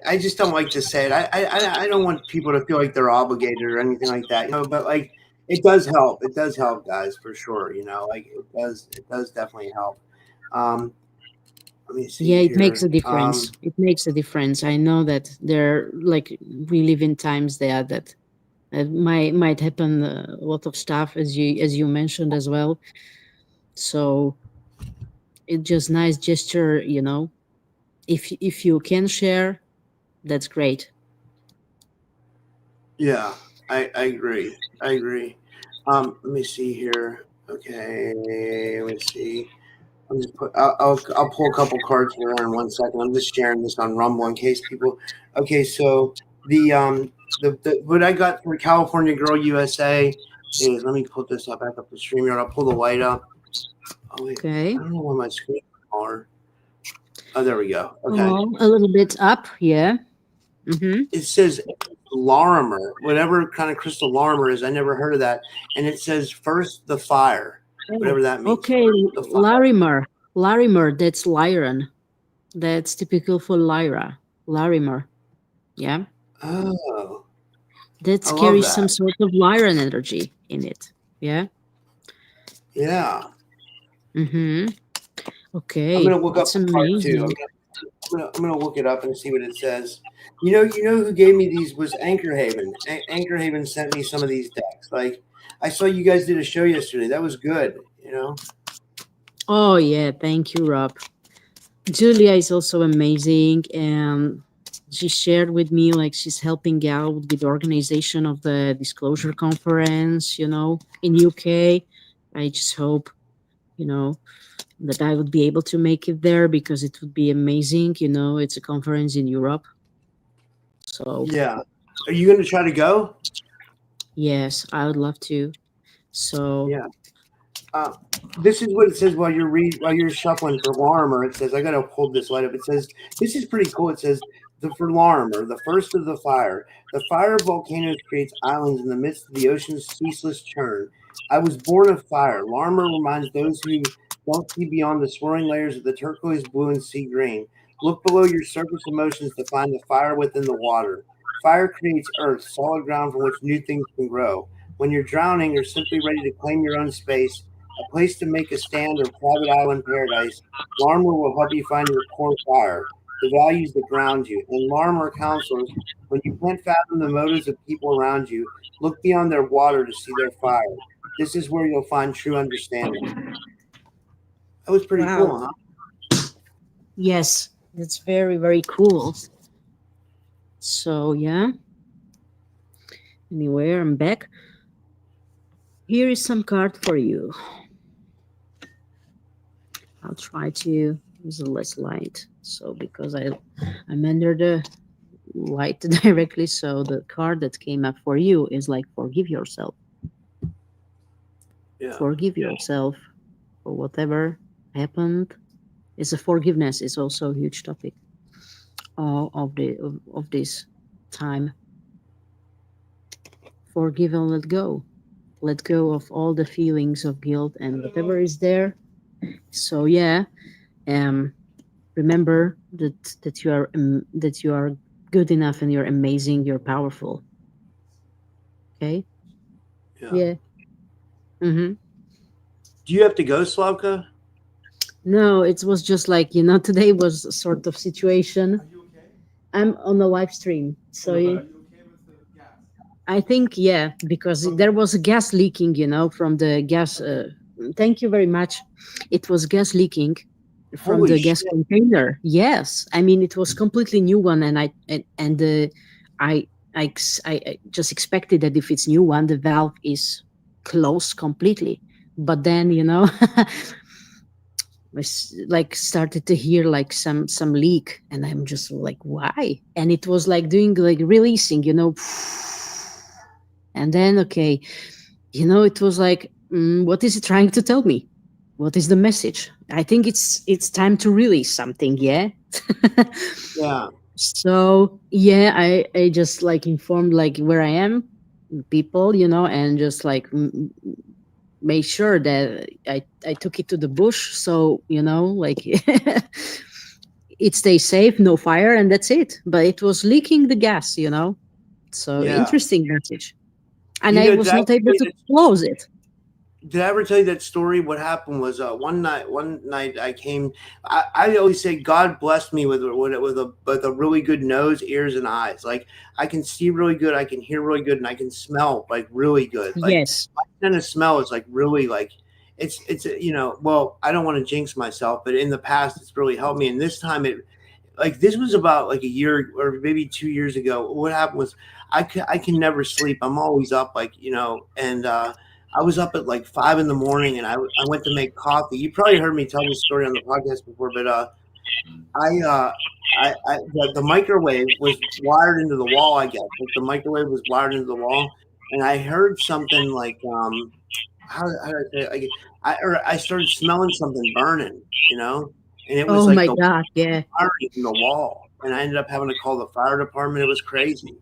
I just don't like to say it. I don't want people to feel like they're obligated or anything like that. But like it does help. It does help, guys, for sure. Like it does. It does definitely help. Um, Let me Yeah, see it makes here. a difference. It makes a difference. I know that there, like, we live in times there that might happen, a lot of stuff, as you mentioned as well. So it's just nice gesture, if you can share, that's great. Yeah, I agree. I agree. Let me see here. Okay, let me see. I'm just put. I'll pull a couple cards for her in 1 second. I'm just sharing this on Rumble in case people. Okay, so the what I got for California Girl USA is, let me put this up back up the stream yard. I'll pull the light up. Oh wait, Okay. I don't know why my screen is smaller. Oh, there we go. Okay, Oh, a little bit up, yeah. Mm-hmm. it says Larimer, whatever kind of crystal Larimer is. I never heard of that, and it says first the fire, Oh, whatever that means. okay, First the fire. Larimer, that's Lyran. That's typical for Lyra. Larimer, yeah. Oh, That I love carries some that. sort of Lyran energy in it, yeah. Yeah. Mm-hmm. I'm Okay, gonna look up that's the card too. amazing. I'm gonna look it up and see what it says. You know who gave me these was Anchor Haven. Anchor Haven sent me some of these decks. Like I saw you guys did a show yesterday. That was good. Oh yeah, thank you, Rob. Julia is also amazing, and she shared with me like she's helping out with the organization of the disclosure conference, in UK. I just hope, you know, that I would be able to make it there because it would be amazing. It's a conference in Europe. So, Yeah. Are you going to try to go? yes, I would love to. So, Yeah. Uh, this is what it says while you're shuffling for Larmer. It says I gotta hold this light up. It says this is pretty cool. It says the for Larmer, the first of the fire. The fire of volcanoes creates islands in the midst of the ocean's ceaseless churn. I was born of fire. Larmer reminds those who don't see beyond the swirling layers of the turquoise blue and sea green. Look below your surface emotions to find the fire within the water. Fire creates earth, solid ground from which new things can grow. When you're drowning or simply ready to claim your own space, a place to make a stand or private island paradise, Larmer will help you find your core fire, the values that ground you. And Larmer counselors, when you can't fathom the motives of people around you, look beyond their water to see their fire. This is where you'll find true understanding. That was pretty wow. cool, huh? Yes, it's very, very cool. So, yeah, anyway, I'm back. Here is some card for you. I'll try to use a less light. So because I'm under the light directly, so the card that came up for you is like forgive yourself. Yeah. Forgive yourself for whatever happened. It's a forgiveness is also a huge topic of this time. Forgive and let go. Let go of all the feelings of guilt and whatever is there. So yeah, um, remember that you are good enough and you're amazing. You're powerful. Okay. Yeah. Yeah. Mm-hmm. Do you have to go, Slavka? No, it was just like today was a sort of situation. I'm on the live stream, so I think yeah, because there was a gas leaking, from the gas. Thank you very much. It was gas leaking from Holy the gas shit. container. Yes, I mean it was completely new one, and I I just expected that if it's new one, the valve is closed completely. But then like started to hear like some leak, and I'm just like why, and it was like doing like releasing, and then okay, it was like what is it trying to tell me, what is the message? I think it's time to release something, yeah. Yeah. So yeah, I just like informed like where I am, people, and just like made sure that I took it to the bush, so like it stays safe, no fire, and that's it. But it was leaking the gas, so Yeah. interesting message, and You I know, was not able to close it. did I ever tell you that story? What happened was one night I came. I always say God blessed me with a really good nose, ears, and eyes. Like I can see really good, I can hear really good, and I can smell like really good. Like Yes. my sense of smell is like really like it's well, I don't want to jinx myself, but in the past it's really helped me, and this time it like this was about like a year or maybe 2 years ago. What happened was I can never sleep. I'm always up, like and I was up at like 5 in the morning, and I went to make coffee. You probably heard me tell this story on the podcast before, but I the microwave was wired into the wall. I guess like the microwave was wired into the wall, and I heard something like how did I say it? Like I started smelling something burning, and it was Oh like my the god, yeah. wiring in the wall, and I ended up having to call the fire department. It was crazy,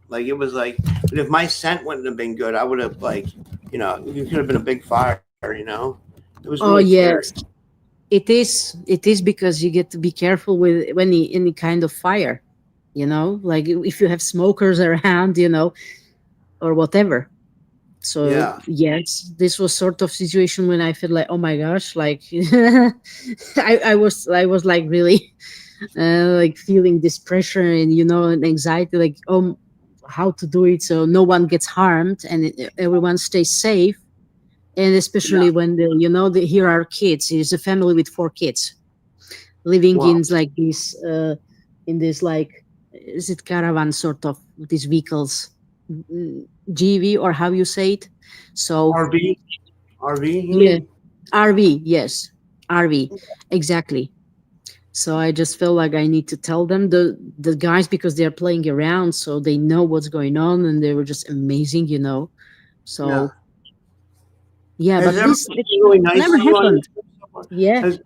like it was like, but if my scent wouldn't have been good, I would have like, it could have been a big fire. It was really Oh scary. yes, it is because you get to be careful with any kind of fire, like if you have smokers around, or whatever. So Yeah, yes, this was sort of situation when I felt like, oh my gosh, like I was like really like feeling this pressure and and anxiety, like how to do it so no one gets harmed and everyone stays safe. And yeah, especially when here are kids. It's a family with 4 kids, living Wow. in like this in this like, is it caravan sort of these vehicles, GV or how you say it. So RV, RV, you yeah, mean? RV, yes, RV, exactly. So I just feel like I need to tell them, the guys, because they're playing around, so they know what's going on, and they were just amazing, you know. Yeah. So yeah, Has but everybody this it been really nice never to you on your happened. trip so far? Yeah, Has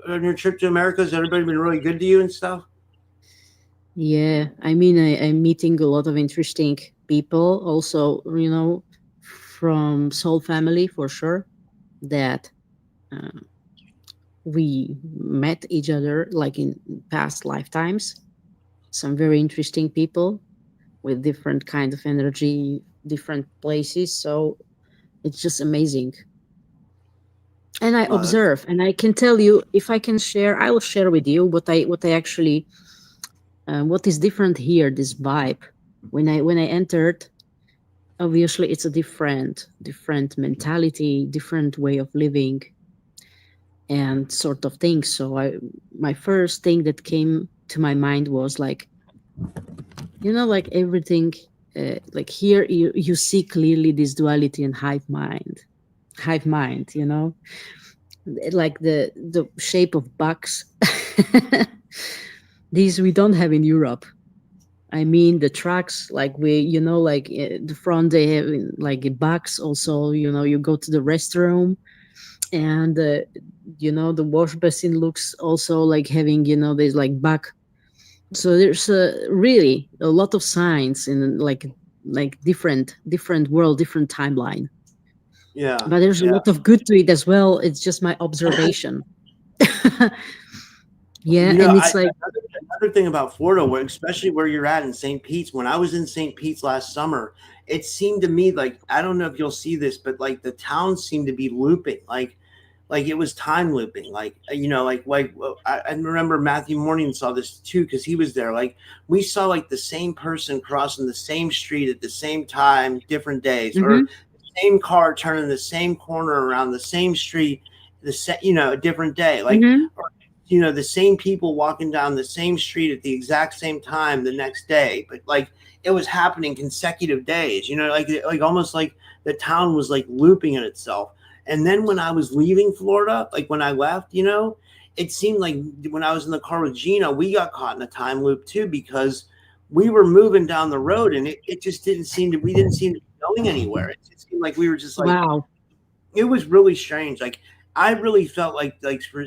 on your trip to America, has everybody been really good to you and stuff? yeah. I mean, I'm meeting a lot of interesting people, also, you know, from Soul Family for sure. That uh, we met each other like in past lifetimes. Some very interesting people with different kind of energy, different places. So it's just amazing. And I Well, that's observe, and I can tell you, if I can share, I will share with you what I actually what is different here. This vibe, when I entered, obviously it's a different mentality, different way of living, and sort of thing. So my first thing that came to my mind was like, you know, like everything, like here you see clearly this duality in hive mind, you know, like the shape of bugs. These we don't have in Europe. I mean, the trucks, like we, you know, like the front they have like a box. Also, you know, you go to the restroom, and you know, the wash basin looks also like having, you know, there's like bug. So there's really a lot of signs in like different world, different timeline. yeah, But there's a yeah. lot of good to it as well. It's just my observation. Yeah, You know, and I it's like, another thing about Florida, where especially where you're at in St. Pete's. When I was in St. Pete's last summer, it seemed to me like I don't know if you'll see this, but like the town seemed to be looping, like it was time looping. Like I remember Matthew Morning saw this too because he was there. Like we saw like the same person crossing the same street at the same time, different days, or mm-hmm, same car turning the same corner around the same street, a different day. Like mm-hmm, the same people walking down the same street at the exact same time the next day, but like it was happening consecutive days, like almost like the town was like looping in itself. And then when I was leaving Florida, like when I left, it seemed like when I was in the car with Gina, we got caught in a time loop too, because we were moving down the road and it just we didn't seem to be going anywhere. It just seemed like we were just like, wow, it was really strange. Like I really felt like for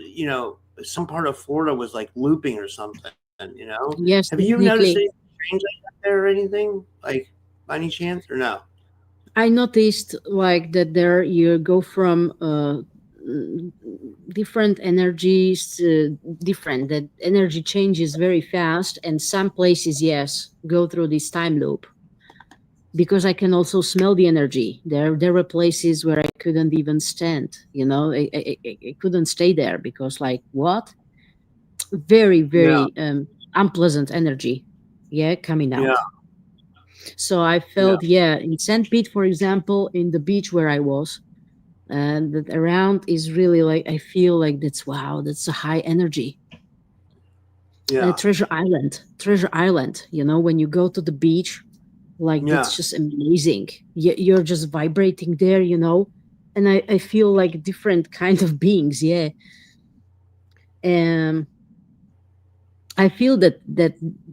some part of Florida was like looping or something. Have yes, you noticed anything definitely. strange like that there or anything like by any chance or no? I noticed like that there you go from mm, different energies, different, that energy changes very fast, and some places, yes, go through this time loop, because I can also smell the energy. There were places where I couldn't even stand. You know, I couldn't stay there because, like, what? Very, Yeah, very unpleasant energy. Yeah, coming yeah, out. So I yeah, felt, yeah, in St. Pete, for example, in the beach where I was, and that around is really like, I feel like that's, wow, that's a high energy. yeah, Treasure Island. You know, when you go to the beach, like yeah, that's just amazing. You're just vibrating there, you know, and I feel like different kind of beings. Yeah, and I feel that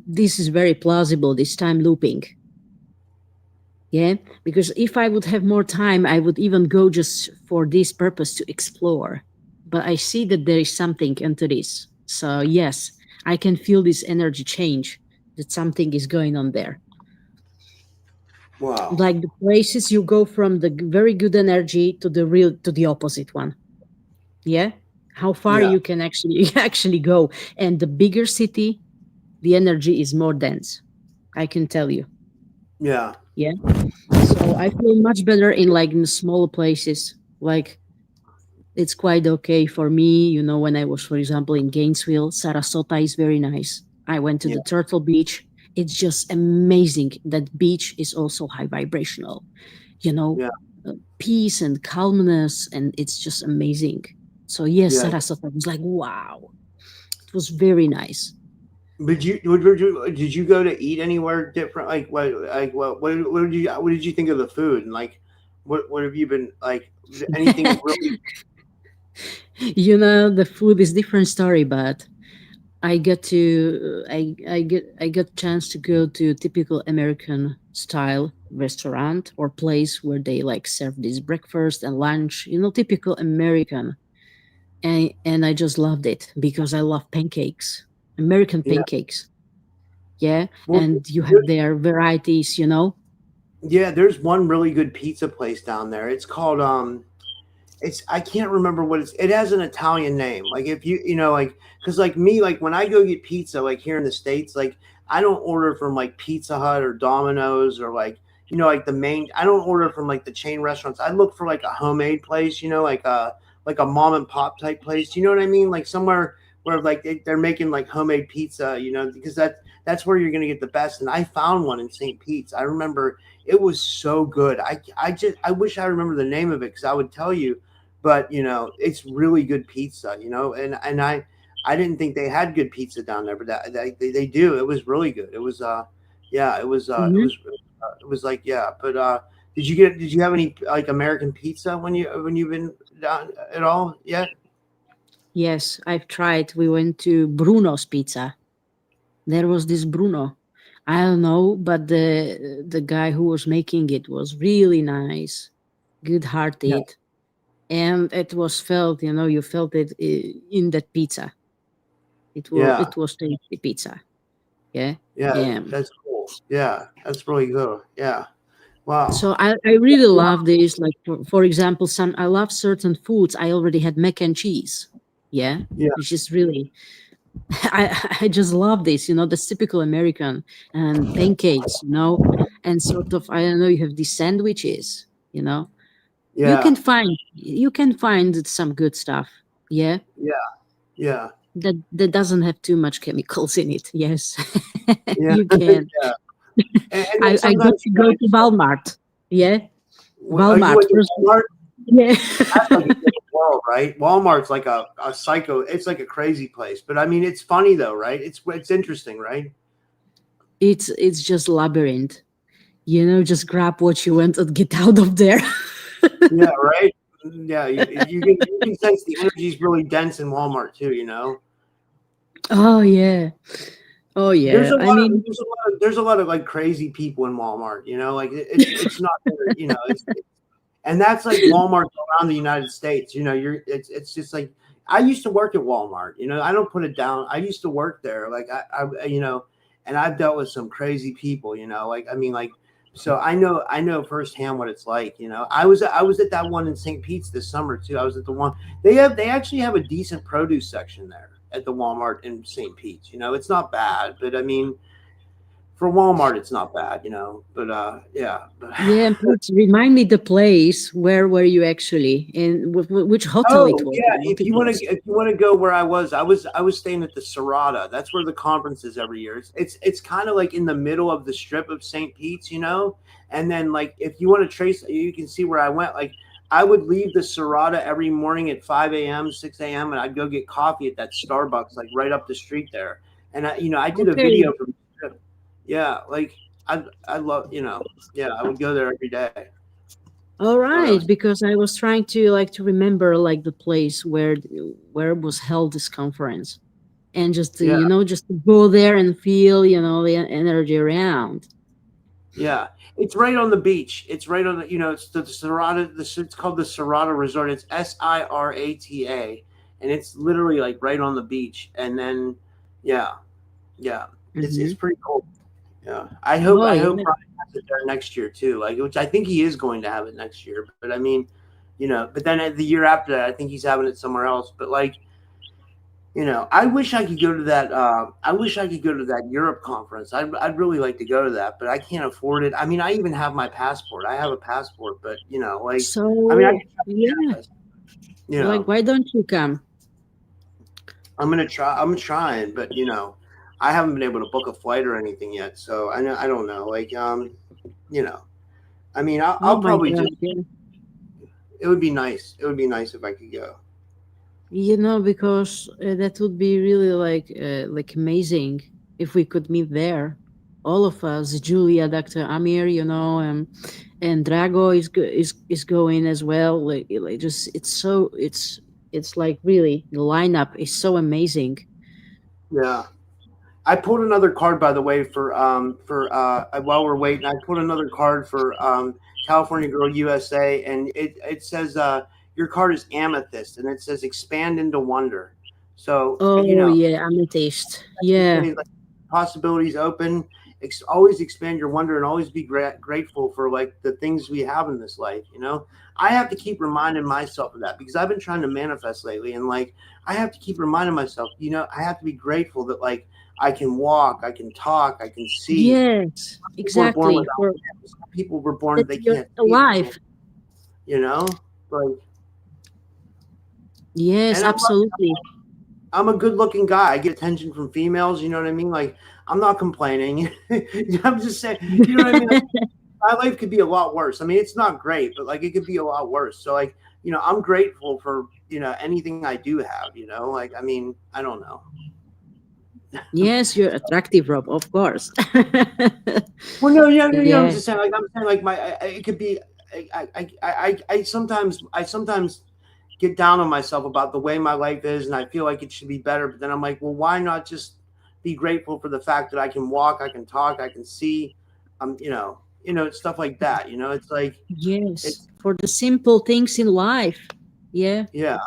this is very plausible. This time looping. Yeah, because if I would have more time, I would even go just for this purpose to explore. But I see that there is something into this. So yes, I can feel this energy change. That something is going on there. wow, Like the places you go from the very good energy to the opposite one. Yeah, how far yeah, you can actually actually go, and the bigger city, the energy is more dense. I can tell you. yeah, Yeah. So I feel much better in like in smaller places. Like it's quite okay for me, you know, when I was, for example, in Gainesville. Sarasota is very nice. I went to yeah, the Turtle Beach. It's just amazing. That beach is also high vibrational, you know, yeah, peace and calmness, and it's just amazing. So yes, yeah, Sarasota was like, wow. was very nice. Did you go to eat anywhere different? What did you think of the food? And like, what have you been like? Anything really? You know, the food is different story, but I got chance to go to typical American style restaurant or place where they like serve this breakfast and lunch, you know, typical American. And I just loved it because I love pancakes, American Yeah. pancakes. Yeah, Well, and you have there's, their varieties, you know. yeah, there's one really good pizza place down there. It's called it's I can't remember what it has an Italian name. Like if you know like because like me like when I go get pizza like here in the states like I don't order from like Pizza Hut or Domino's or like like the main. I don't order from like the chain restaurants. I look for like a homemade place. Like a mom and pop type place. You know what I mean? Like somewhere where like they're making like homemade pizza. Because that's where you're gonna get the best. And I found one in St. Pete's. I remember it was so good. I wish I remember the name of it because I would tell you, but it's really good pizza, and I didn't think they had good pizza down there, but they do. It was really good. It was yeah, Hmm. it was like yeah, but did you have any like American pizza when you've been down at all yet? Yes, I've tried. We went to Bruno's Pizza. There was this Bruno. I don't know, but the guy who was making it was really nice, Yeah, good-hearted, and it was felt. You know, you felt it in that pizza. yeah, It was tasty pizza. Yeah, yeah. and That's cool. Yeah, that's really good. Yeah. Wow. so I really love this. Like for example, some I love certain foods. I already had mac and cheese. Yeah, Yeah, which is really I just love this, you know, that's typical American and pancakes, you know, and sort of I don't know, you have these sandwiches, you know. yeah, You can find some good stuff. Yeah. yeah, yeah, That doesn't have too much chemicals in it. Yes. yeah, You can. yeah. And then I got sometimes to go to Walmart. Yeah. you Walmart went to first. Walmart. Yeah. That's like a different world, right? Walmart's like a psycho. It's like a crazy place. But I mean, it's funny though, right? It's interesting, right? It's just labyrinth. You know, just grab what you want and get out of there. Yeah, right. Yeah, you can sense the energy's really dense in Walmart too. Oh yeah. Oh There's yeah. a I lot of mean, there's a lot of like crazy people in Walmart. Like it's not and that's like Walmart around the United States. It's just like I used to work at Walmart. I don't put it down. I used to work there. Like and I've dealt with some crazy people. Like I mean, like so I know firsthand what it's like. I was at that one in St. Pete's this summer too. I was at the one they actually have a decent produce section there at the Walmart in St. Pete's. It's not bad, but I mean for Walmart it's not bad. But yeah. But yeah, please remind me the place. Where were you actually? In which hotel it Oh was? yeah, What it was? if you want to go where I was staying at the Serrata. That's where the conference is every year. It's kind of like in the middle of the strip of St. Pete's, And then like if you want to trace, you can see where I went. Like I would leave the Serrata every morning at 5 a.m., 6 a.m., and I'd go get coffee at that Starbucks like right up the street there. And I did a Okay. video from the strip. Yeah, like I love yeah I would go there every day. All Thought that right, was because I was trying to like to remember like the place where was held this conference, and just to, yeah. you know, just to go there and feel, you know, the energy around. Yeah, it's right on the beach. It's right on the, it's the Serrata. It's called the Serrata Resort. It's Sirata, and it's literally like right on the beach. And then, yeah, yeah, it's Hmm. pretty cool. Yeah, Oh I hope yeah. Brian has it there next year too. Like, which I think he is going to have it next year. But I mean, but then the year after that, I think he's having it somewhere else. But like, I wish I could go to that. I wish I could go to that Europe conference. I'd really like to go to that, but I can't afford it. I mean, I even have my passport. I have a passport, but like, I mean, I So could try yeah, to get you like know, why don't you come? I'm gonna try. I'm trying, but I haven't been able to book a flight or anything yet. So I know I don't know. Like, you know, I mean, Oh I'll my probably god. just. Yeah. It would be nice. It would be nice if I could go. Because that would be really like amazing if we could meet there, all of us, Julia, Dr. Amir, and Drago is going as well. Like just it's like really the lineup is so amazing. Yeah. I pulled another card, by the way, for while we're waiting. I pulled another card for California Girl USA, and it says your card is amethyst, and it says expand into wonder. So Oh yeah, amethyst. Yeah. say like possibilities open. Always expand your wonder and always be grateful for like the things we have in this life. I have to keep reminding myself of that because I've been trying to manifest lately, and like I have to keep reminding myself. I have to be grateful that like I can walk, I can talk, I can see. Yes, People are born exactly. without For limbs. Some people were born that they you're can't see, they can't. alive. You know, like, Yes, and absolutely. I'm a good looking guy. I get attention from females. You know what I mean? Like I'm not complaining. I'm just saying. You know what I mean? My life could be a lot worse. I mean, it's not great, but like it could be a lot worse. So like, I'm grateful for, anything I do have, like, I mean, I don't know. Yes, you're attractive, Rob, of course. Well, no, yeah, I'm Yeah. just saying, like, I'm saying, like, it could be, I sometimes get down on myself about the way my life is, and I feel like it should be better. But then I'm like, well, why not just be grateful for the fact that I can walk, I can talk, I can see, stuff like that. It's like, Yes, it's, for the simple things in life. Yeah, yeah.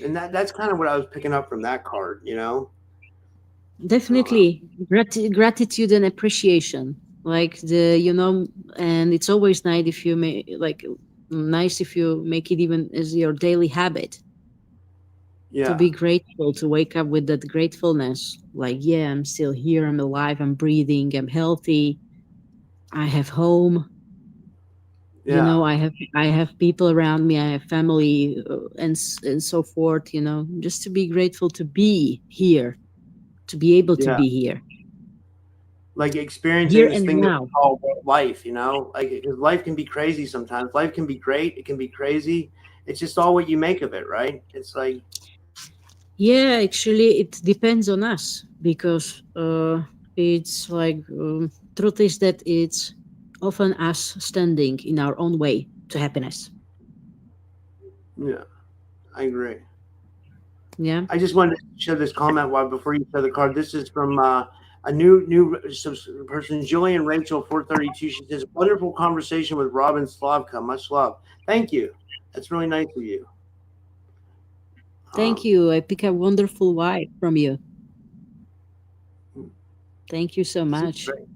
And that's kind of what I was picking up from that card. I don't know. definitely. Gratitude and appreciation. Like and it's always nice if you make it even as your daily habit to Yeah, be grateful, to wake up with that gratefulness. Like, yeah, I'm still here, I'm alive, I'm breathing, I'm healthy, I have home. yeah, I have people around me, I have family, and so forth. Just to be grateful to be here, to be able to yeah. be here Like experiencing here this and thing that we now. call life. Like because life can be crazy sometimes. Life can be great. It can be crazy. It's just all what you make of it, right? It's like, Yeah, actually it depends on us, because it's like, truth is that it's often us standing in our own way to happiness. yeah, I agree. Yeah. I just wanted to share this comment while before you show the card. This is from a new person, Julian Rachel 432. She says, "Wonderful conversation with Robin Slavka. Much love. Thank you. That's really nice of you." Thank Um, you. I pick a wonderful vibe from you. Thank you so this is much. great.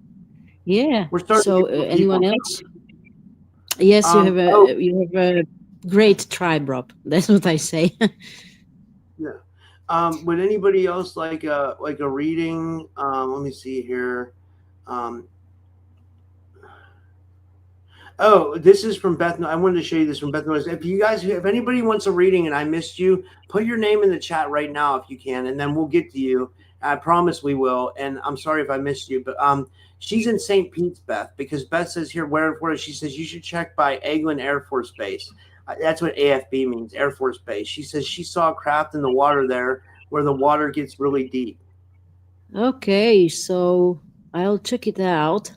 Yeah. We're starting to So, get more people. anyone else? Yes, you have Oh, a great tribe, Rob. That's what I say. yeah. Would anybody else like a reading? Let me see here. Um, oh, this is from Beth. I wanted to show you this from Beth Noyes. If anybody wants a reading and I missed you, put your name in the chat right now if you can, and then we'll get to you. I promise we will. And I'm sorry if I missed you, but she's in St. Pete's, Beth, because Beth says here, where in Florida, she says you should check by Eglin Air Force Base. That's what AFB means, Air Force Base. She says she saw a craft in the water there where the water gets really deep. Okay, so I'll check it out.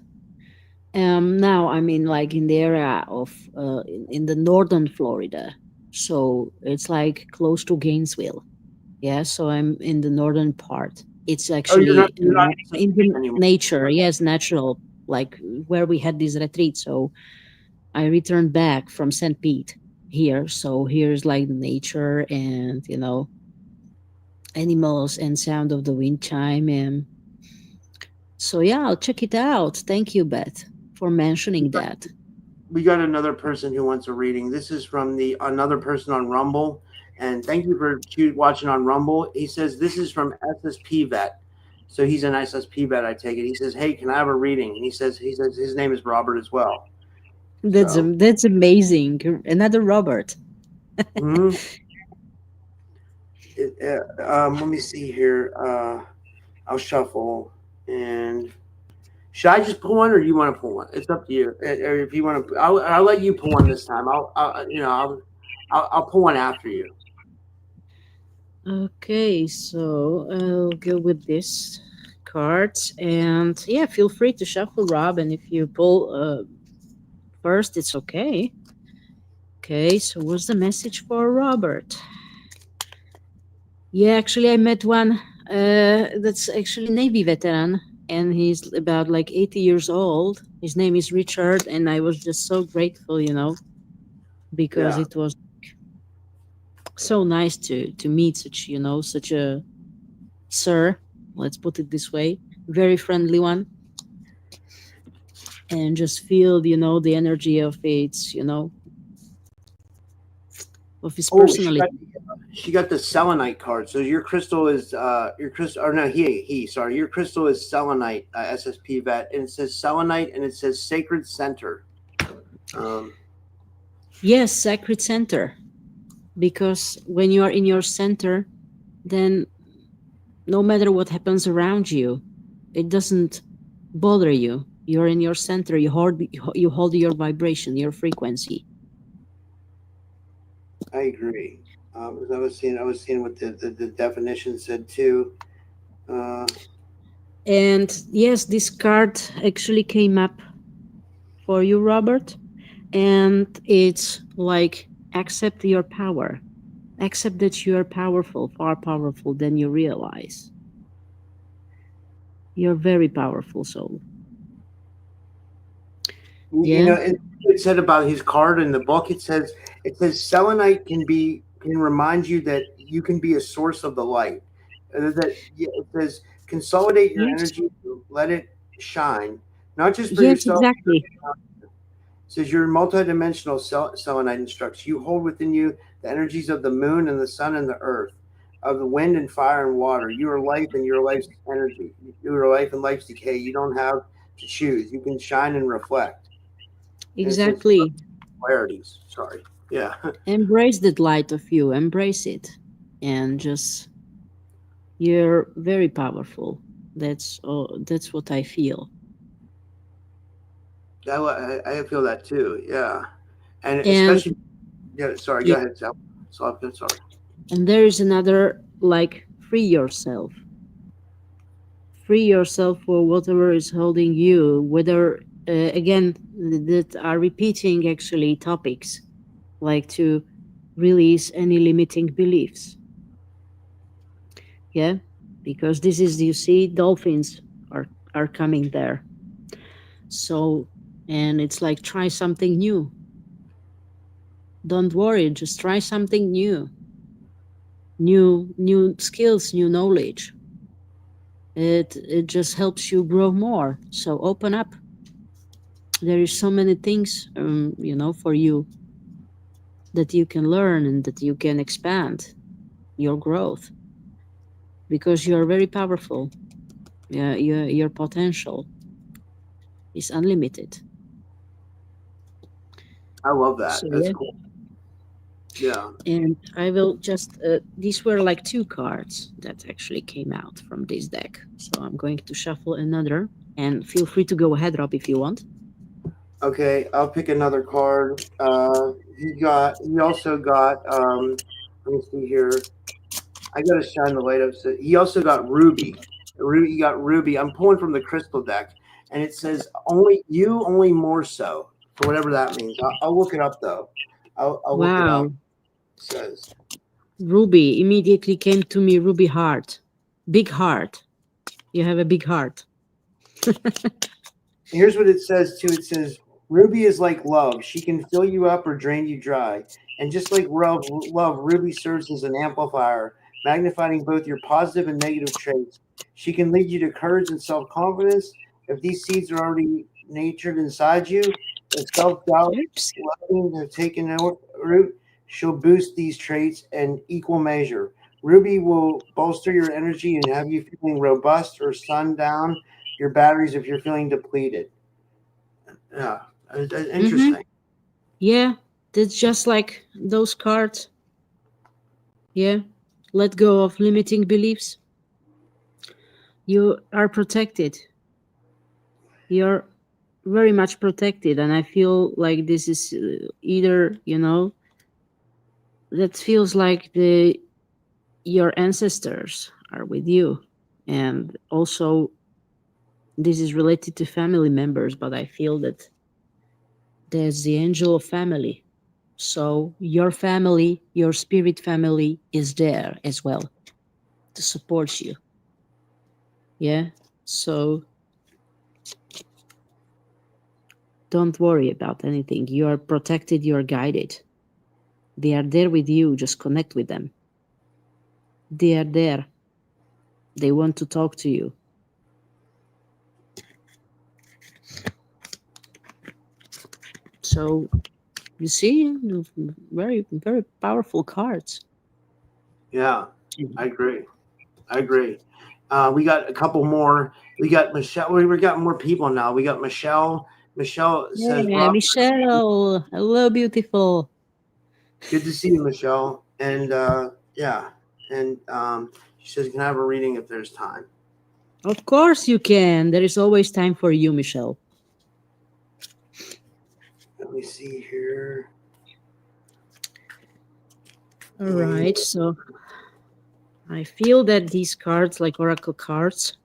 Now I'm in the area of in the northern Florida, so it's like close to Gainesville. Yeah, so I'm in the northern part. It's Oh, you're not actually you're not in St. in Pete the anymore. nature, yes, natural, like where we had this retreat. So I returned back from St. Pete here. So here's like nature and animals and sound of the wind chime. And so yeah, I'll check it out. Thank you, Beth, for mentioning that. We got another person who wants a reading. This is from the another person on Rumble, and thank you for watching on Rumble. He says this is from SSP Vet, so he's an SSP vet. I take it. He says, "Hey, can I have a reading?" And he says his name is Robert as well. So, That's amazing. Another Robert. mhm. Let me see here. I'll shuffle and. Should I just pull one, or do you want to pull one? It's up to you. Or if you want to, I'll let you pull one this time. I'll. I'll pull one after you. Okay, so I'll go with this card, and yeah, feel free to shuffle, Rob. And if you pull first, it's okay. Okay, so what's the message for Robert? Yeah, actually, I met one that's actually Navy veteran, and he's about like 80 years old. His name is Richard, and I was just so grateful, because Yeah. it was so nice to meet such, such a sir. Let's put it this way, very friendly one, and just feel, the energy of its, of his Oh, personality. she got the selenite card. So your crystal is your crystal, or no, he sorry, your crystal is selenite, SSP vet, and it says selenite, and it says sacred center. Um, Yes, sacred center, because when you are in your center, then no matter what happens around you, it doesn't bother you. You're in your center. You hold your vibration, your frequency. I agree. I was seeing what the definition said too. Uh, And yes, this card actually came up for you, Robert. And it's like accept your power. Accept that you are powerful, far powerful than you realize. You're very powerful soul. you Yeah. know, it said about his card in the book. It says selenite can remind you that you can be a source of the light. That yeah, it says consolidate your Yes. energy, let it shine, not just for Yes, yourself. exactly. Says your multidimensional selenite instructs you hold within you the energies of the moon and the sun and the earth, of the wind and fire and water. You are life and your life's energy. You are life and life's decay. You don't have to choose. You can shine and reflect. And it says Exactly. polarities. Sorry. Yeah. Embrace that light of you. Embrace it. And just, you're very powerful. That's what I feel. I feel that too. Yeah. And And especially, yeah, sorry, go yeah, ahead, Sal. Slavka, sorry. and there is another, like, free yourself. Free yourself for whatever is holding you, whether again that are repeating actually topics, like to release any limiting beliefs. Yeah, because this is, you see, dolphins are coming there. So, and it's like, try something new. Don't worry, just try something new. New skills, new knowledge. It just helps you grow more. So open up. There is so many things, for you, that you can learn and that you can expand your growth, because you are very powerful. Yeah, your potential is unlimited. I love that. So That's yeah, cool. Yeah. and I will just these were like two cards that actually came out from this deck. So I'm going to shuffle another, and feel free to go ahead, Rob, if you want. Okay, I'll pick another card. He also got, let me see here. I gotta shine the light up. So he also got Ruby. Ruby, he got Ruby. I'm pulling from the crystal deck, and it says only you, only more so, for whatever that means. I'll look it up though. I'll look it up. Wow, It says Ruby immediately came to me. Ruby heart, big heart. You have a big heart. here's what it says too. It says Ruby is like love. She can fill you up or drain you dry. And just like love, Ruby serves as an amplifier, magnifying both your positive and negative traits. She can lead you to courage and self confidence. If these seeds are already natured inside you, if self doubt, Oops. have taken root, she'll boost these traits in equal measure. Ruby will bolster your energy and have you feeling robust or sundown your batteries if you're feeling depleted. Yeah, Mm-hmm. interesting. Yeah, that's just like those cards. Yeah, let go of limiting beliefs. You are protected. You're very much protected, and I feel like this is either, that feels like the your ancestors are with you, and also this is related to family members, but I feel that there's the angel of family. So your family, your spirit family is there as well to support you. Yeah. So don't worry about anything. You are protected, you are guided. They are there with you. Just connect with them. They are there. They want to talk to you. So you see, very, very powerful cards. Yeah, I agree. I agree. We got a couple more. We got Michelle. We got more people now. We got Michelle. Michelle says, Yeah, "Rob, Michelle. Hello, beautiful. good to see you, Michelle." And yeah, and she says, "Can I have a reading if there's time?" Of course you can. There is always time for you, Michelle. Let me see here. All And right. So I feel that these cards, like oracle cards,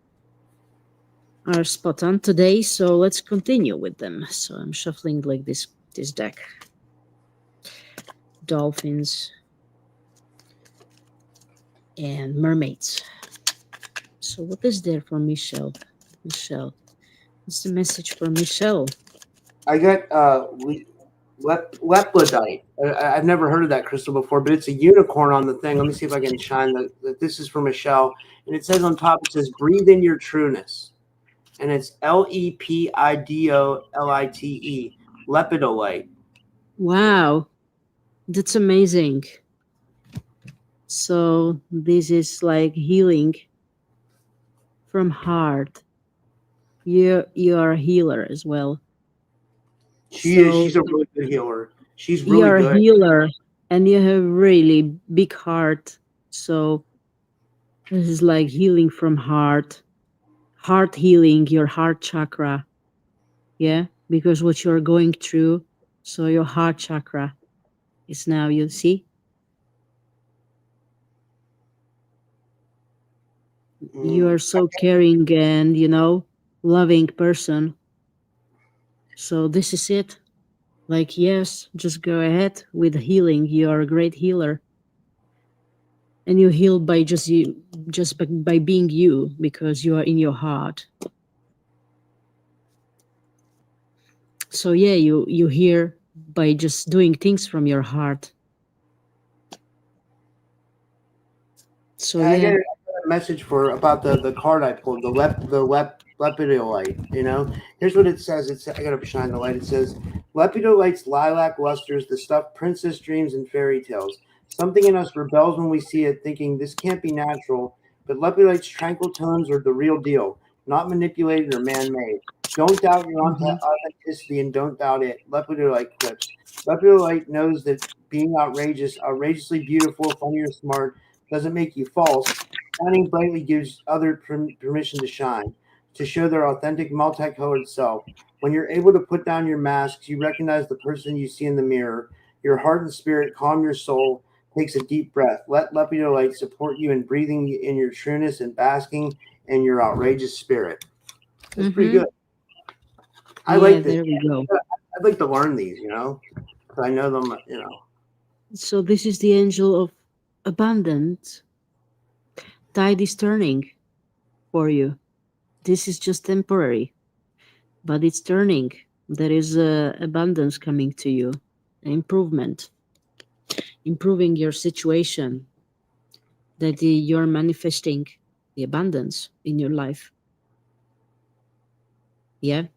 are spot on today. So let's continue with them. So I'm shuffling like this deck. Dolphins and mermaids. So what is there for Michelle? Michelle. What's the message for Michelle? I got leplodite. I've never heard of that crystal before, but it's a unicorn on the thing. Let me see if I can shine that. This is for Michelle, and it says on top, it says, "Breathe in your trueness," and it's Lepidolite, lepidolite. Wow, that's amazing. So this is like healing from heart. You are a healer as well. She is. So She's a really good healer. She's really you're a good. healer and you have really big heart. So this is like healing from heart, heart healing, your heart chakra. Yeah, because what you're going through, so your heart chakra is now, you see, you Mm. are so caring and, loving person. So this is it. Like, yes, just go ahead with healing. You are a great healer. And you heal by just you, just by being you, because you are in your heart. So yeah, you hear by just doing things from your heart. So I got yeah. a message for about the card I pulled, lepidolite. Here's what it says. I gotta shine the light. It says, "Lepidolite's lilac luster is the stuff princess dreams and fairy tales. Something in us rebels when we see it, thinking this can't be natural. But lepidolite's tranquil tones are the real deal, not manipulated or man-made. Don't doubt your Hmm. authenticity and don't doubt it." Lepidolite quips. Lepidolite knows that being outrageously beautiful, funny or smart doesn't make you false. Shining brightly gives others permission to shine, to show their authentic, multicolored self. When you're able to put down your masks, you recognize the person you see in the mirror. Your heart and spirit calm your soul. Takes a deep breath. Let Lepidolite light support you in breathing in your trueness and basking in your outrageous spirit. That's pretty Hmm. good. I Yeah, like this. there we go. I'd like to learn these, 'cause I know them. So this is the angel of abundance. Tide is turning for you. This is just temporary, but it's turning. There is abundance coming to you, improvement, improving your situation, that you're manifesting the abundance in your life. Yeah.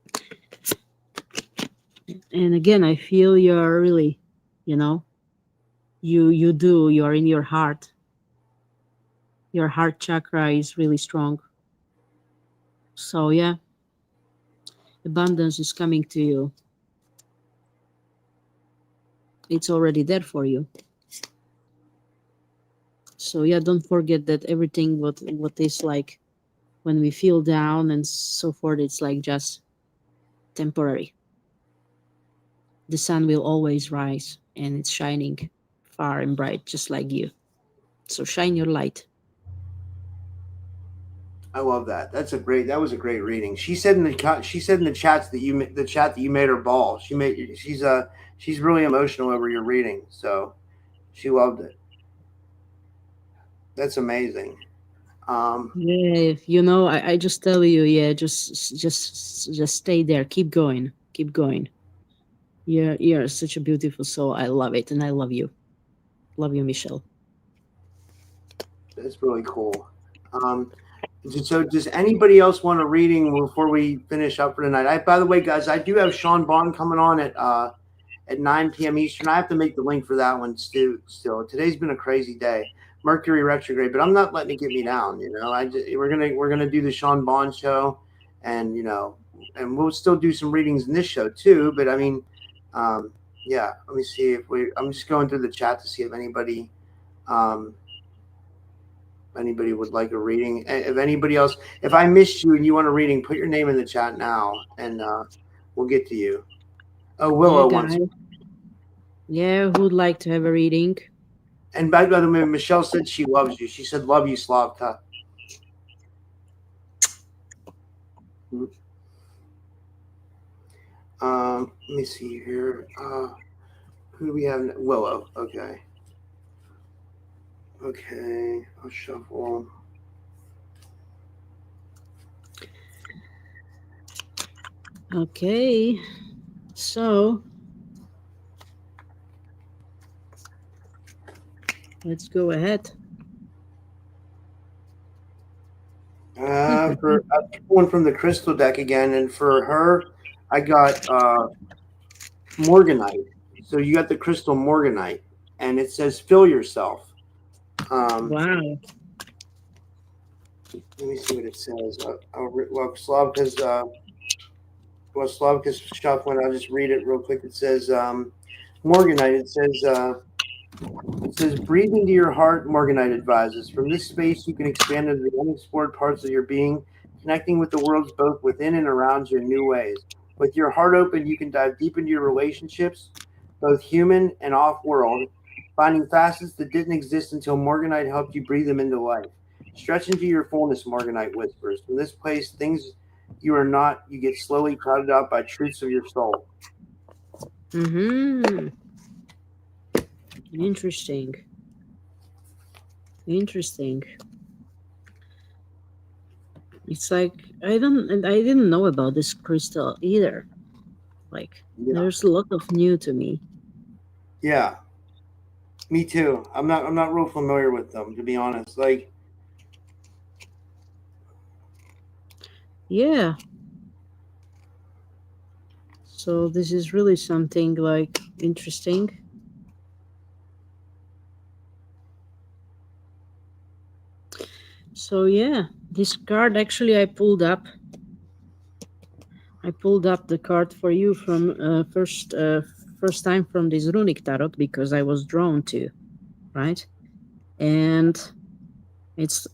And again, I feel you're really, you know, you're in your heart. Your heart chakra is really strong. So yeah, abundance is coming to you. It's already there for you. So yeah, don't forget that everything what is like when we feel down and so forth, it's like just temporary. The sun will always rise and it's shining far and bright, just like you. So shine your light. I love that. That's a great. That was a great reading. She said in the she said in the chats that the chat that you made her ball. She's really emotional over your reading. So she loved it. That's amazing. Um, Yeah, I just tell you, yeah, just stay there, keep going, keep going. You're such a beautiful soul. I love it, and I love you, Michelle. that's really cool. Um, so does anybody else want a reading before we finish up for tonight? By the way, guys, I do have Sean Bond coming on at 9 p.m. Eastern. I have to make the link for that one still. Today's been a crazy day. Mercury retrograde, but I'm not letting it get me down. We're gonna do the Sean Bond show, and and we'll still do some readings in this show too. But I mean, um, yeah. Let me see if we. I'm just going through the chat to see if um, anybody would like a reading. If anybody else, if I missed you and you want a reading, put your name in the chat now, and we'll get to you. Oh, Yeah, Willow wants. guys. Yeah, who'd like to have a reading? And by the way, Michelle said she loves you. She said, "Love you, Slavka." Let me see here. Who do we have? Willow. Okay. Okay. I'll shuffle. Okay, so let's go ahead. For one from the crystal deck again, and for her, I got Morganite. So you got the crystal Morganite, and it says "Fill yourself." Um, Wow. Let me see what it says. Slavka's shuffling. I'll just read it real quick. It says Morganite. It says, breathe into your heart, Morganite advises. From this space, you can expand into the unexplored parts of your being, connecting with the worlds both within and around you in new ways. With your heart open, you can dive deep into your relationships, both human and off world, finding facets that didn't exist until Morganite helped you breathe them into life. Stretch into your fullness, Morganite whispers. From this place, things you are not, you get slowly crowded out by truths of your soul. Mm-hmm. Interesting. Interesting. It's like I didn't know about this crystal either. Like Yeah. there's a lot of new to me. Yeah. Me too. I'm not real familiar with them, to be honest. Like, Yeah. So this is really something like interesting. So yeah, this card actually I pulled up the card for you from first time from this runic tarot because I was drawn to, right? And it's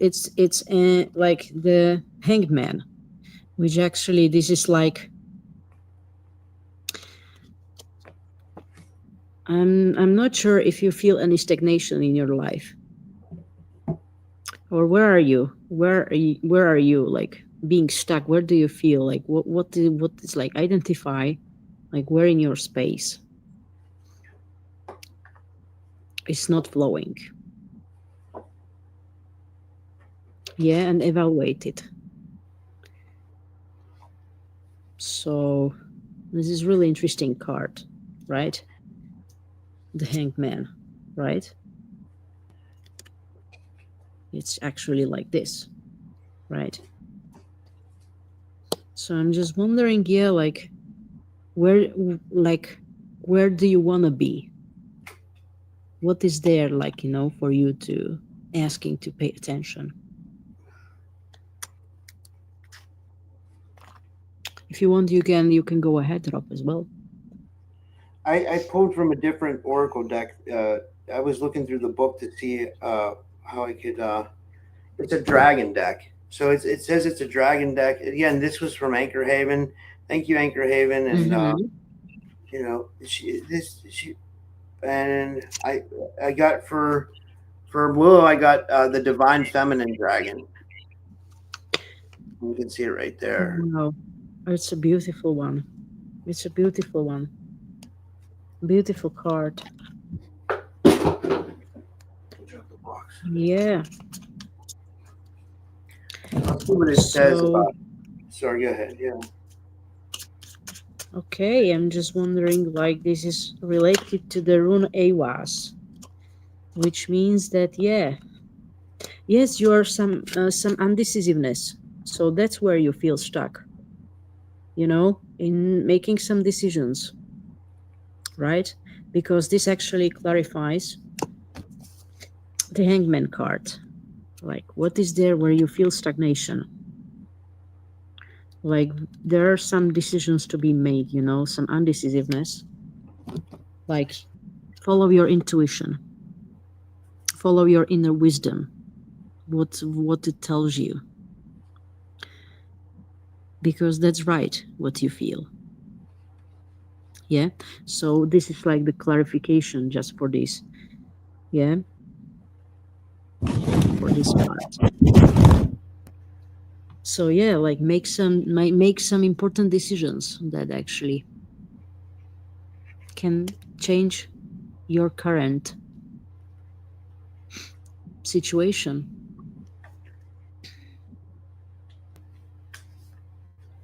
like the hangman, which actually this is like I'm not sure if you feel any stagnation in your life, or where are you? Where are you like being stuck? Where do you feel like what is like identify like where in your space it's not flowing. Yeah, and evaluate it. So this is really interesting card, right? The hangman, right? It's actually like this, right? So I'm just wondering, yeah, where like where do you want to be? What is there like, for you to asking to pay attention? If you want, you can go ahead, Rob, as well. I pulled from a different oracle deck. I was looking through the book to see how I could. It's a dragon deck, so it says it's a dragon deck. Again, this was from Anchor Haven. Thank you, Anchor Haven, and Mm-hmm. you know she this she. and I got for blue I got the divine feminine dragon. You can see it right there. Wow, it's a beautiful one. It's a beautiful one. Beautiful card. Drop the box. Yeah. I'll see what it says So, about. Sorry, go ahead. Yeah. okay, I'm just wondering, like, this is related to the rune Awas, which means that, yeah, yes, you are some undecisiveness. So that's where you feel stuck, in making some decisions, right? Because this actually clarifies the hangman card. Like, what is there where you feel stagnation? Like, there are some decisions to be made, some undecisiveness. Like, follow your intuition, follow your inner wisdom, what it tells you, because that's right, what you feel. Yeah. So this is like the clarification just for this. Yeah. For this part. So yeah, like make some important decisions that actually can change your current situation.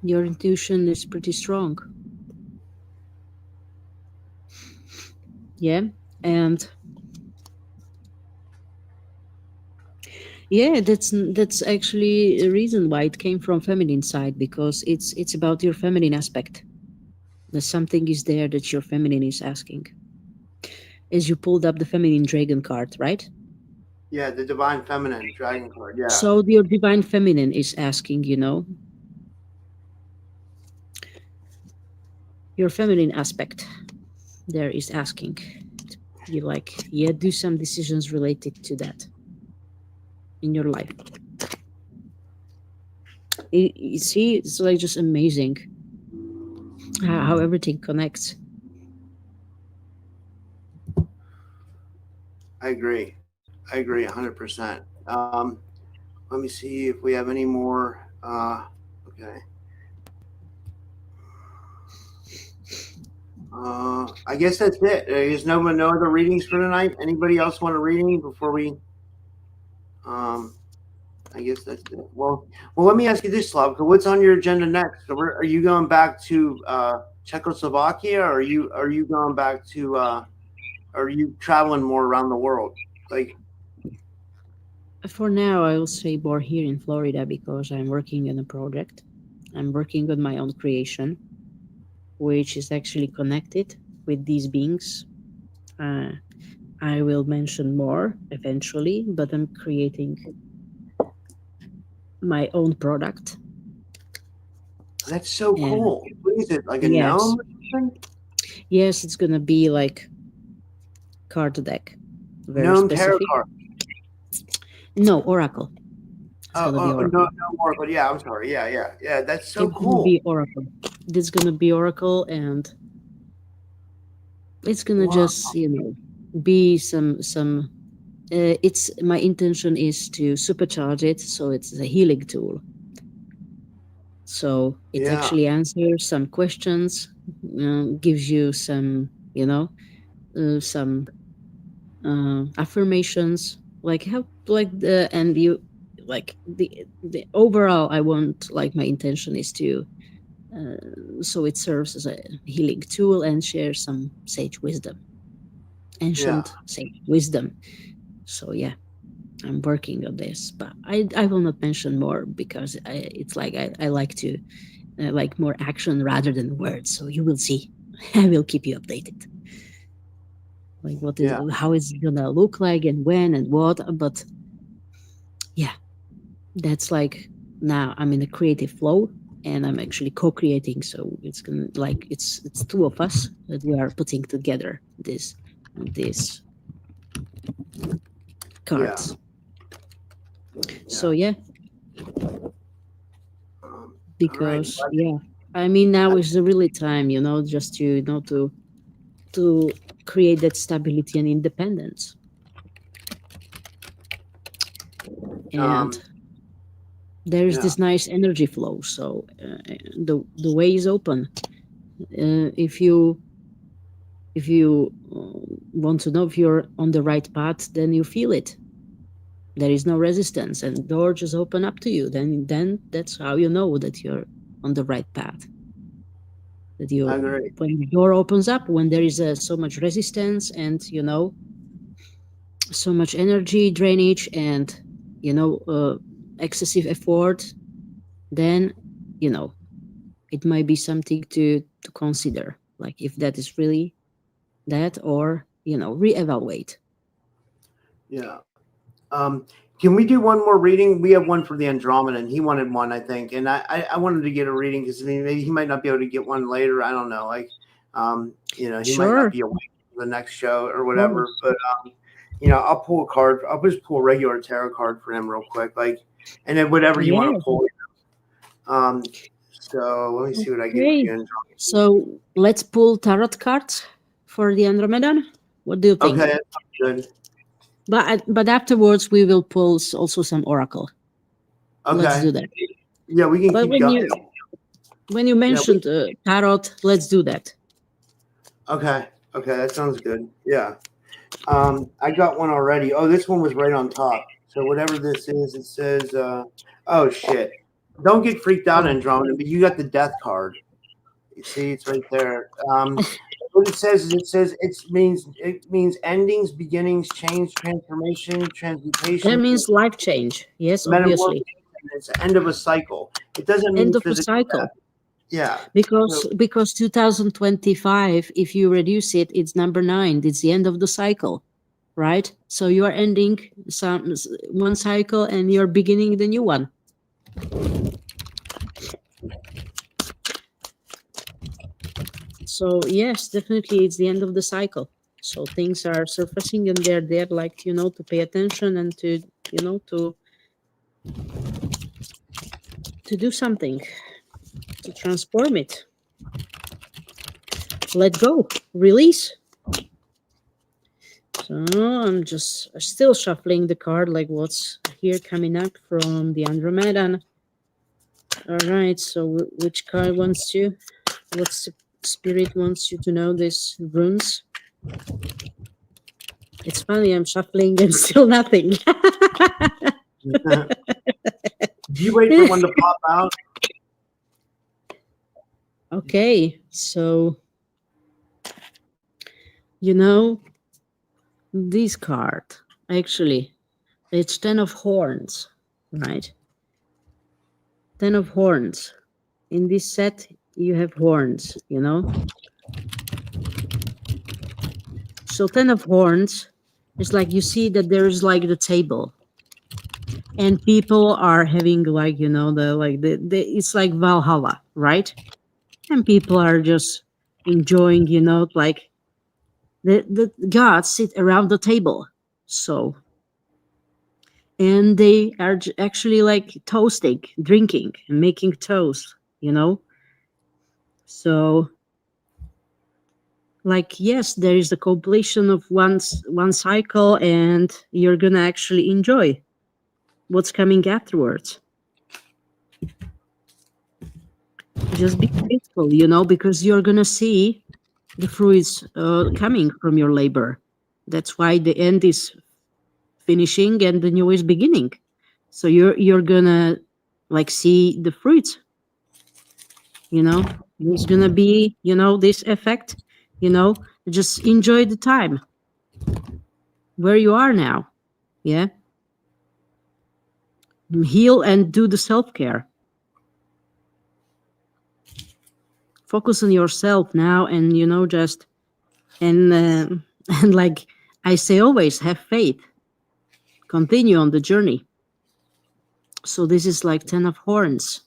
Your intuition is pretty strong. Yeah. And yeah, that's actually a reason why it came from feminine side, because it's about your feminine aspect. There's something is there that your feminine is asking. As you pulled up the feminine dragon card, right? Yeah, the divine feminine dragon card. Yeah. So your divine feminine is asking, your feminine aspect there is asking you, like, yeah, do some decisions related to that in your life. You see, it's like just amazing how everything connects. I agree. I agree 100%. Let me see if we have any more. Okay. I guess that's it. There's no other readings for tonight. Anybody else want a reading before we? Um, I guess that's it. Well, let me ask you this, Slavka. What's on your agenda next? So are you going back to Czechoslovakia, or are you going back to? Are you traveling more around the world? Like, For now, I will say more here in Florida because I'm working on a project. I'm working on my own creation, which is actually connected with these beings. Uh, I will mention more eventually, but I'm creating my own product. that's so And cool. What is it? Like a yes, gnome or something? yes, it's gonna be like card deck, very Gnome tarot specific. card. No, oracle. It's gonna be No, oracle. no more. But yeah, I'm sorry. Yeah. That's so It's gonna cool. be oracle. It's gonna be oracle, and it's gonna Wow. just be some. It's my intention is to supercharge it, so it's a healing tool. So it Yeah. actually answers some questions, gives you some, some affirmations, like how, like the and you, like the overall. I want, like, my intention is to, so it serves as a healing tool and shares some sage wisdom, Yeah. ancient sage wisdom. So yeah, I'm working on this, but I will not mention more because it's like I like to, like, more action rather than words. So you will see. I will keep you updated. Like, what is Yeah. how it's gonna look like and when and what. But yeah, that's like, now I'm in a creative flow and I'm actually co-creating. So it's gonna, like, it's two of us that we are putting together this Yeah. cards. Yeah. So yeah, All right. because yeah, I mean, now is the really time, just to to create that stability and independence. And Um, there's yeah, this nice energy flow. So the way is open. If you want to know if you're on the right path, then you feel it. There is no resistance, and door just open up to you. Then that's how you know that you're on the right path. That I you agree. when the door opens up, when there is so much resistance and so much energy drainage and you know uh, excessive effort, then you know it might be something to consider, like if that is really that, or reevaluate. Yeah. Can we do one more reading? We have one for the Andromeda, and he wanted one, I think, and I wanted to get a reading because I mean maybe he might not be able to get one later. I don't know, like, he might not Sure, be awake for the next show or of whatever. course. But I'll pull a card. I'll just pull a regular tarot card for him real quick, like, and then whatever you want Yeah. to pull. Um, so let me see what I get with Okay, the Andromeda. so let's pull tarot cards for the Andromedan. What do you Okay, think? that sounds good. But afterwards we will pull also some oracle. Let's Okay, do that. yeah, we can But keep going. when you Yeah, we. mentioned tarot, let's do that. Okay, okay, that sounds good. Yeah. I got one already. Oh, this one was right on top. So whatever this is, it says, oh shit. Don't get freaked out, Oh, Andromeda, but you got the death card. You see, it's right there. What it says is it means endings, beginnings, change, transformation, that transmutation, means life change. Yes, metamorphosis, obviously. and it's the end of a cycle. It doesn't mean End of a physical cycle. death. Yeah. So Because 2025, if you reduce it, it's number 9. It's the end of the cycle, right? So you are ending one cycle and you're beginning the new one. So yes, definitely it's the end of the cycle. So things are surfacing and they're there, like to pay attention and to do something, to transform it. Let go, release. So I'm just still shuffling the card, like what's here coming up from the Andromedan. All right, so which card wants you? What's spirit wants you to know these runes? It's funny, I'm shuffling and still nothing. you wait for one to pop out. Okay, so you know this card, actually, it's 10 of horns, right? 10 of horns. In this set, you have horns. So 10 of horns is like you see that there's like the table, and people are having like the it's like Valhalla, right? And people are just enjoying, like the gods sit around the table. So and they are actually like toasting, drinking, and making toast. So like yes, there is the completion of one cycle, and you're gonna actually enjoy what's coming afterwards. Just be grateful, because you're gonna see the fruits coming from your labor. That's why the end is finishing and the new is beginning. So you're gonna like see the fruits. There's gonna be this effect. You know, just enjoy the time where you are now. Yeah, heal and do the self care. Focus on yourself now, and just and and like I say, always have faith. Continue on the journey. So this is like 10 of horns.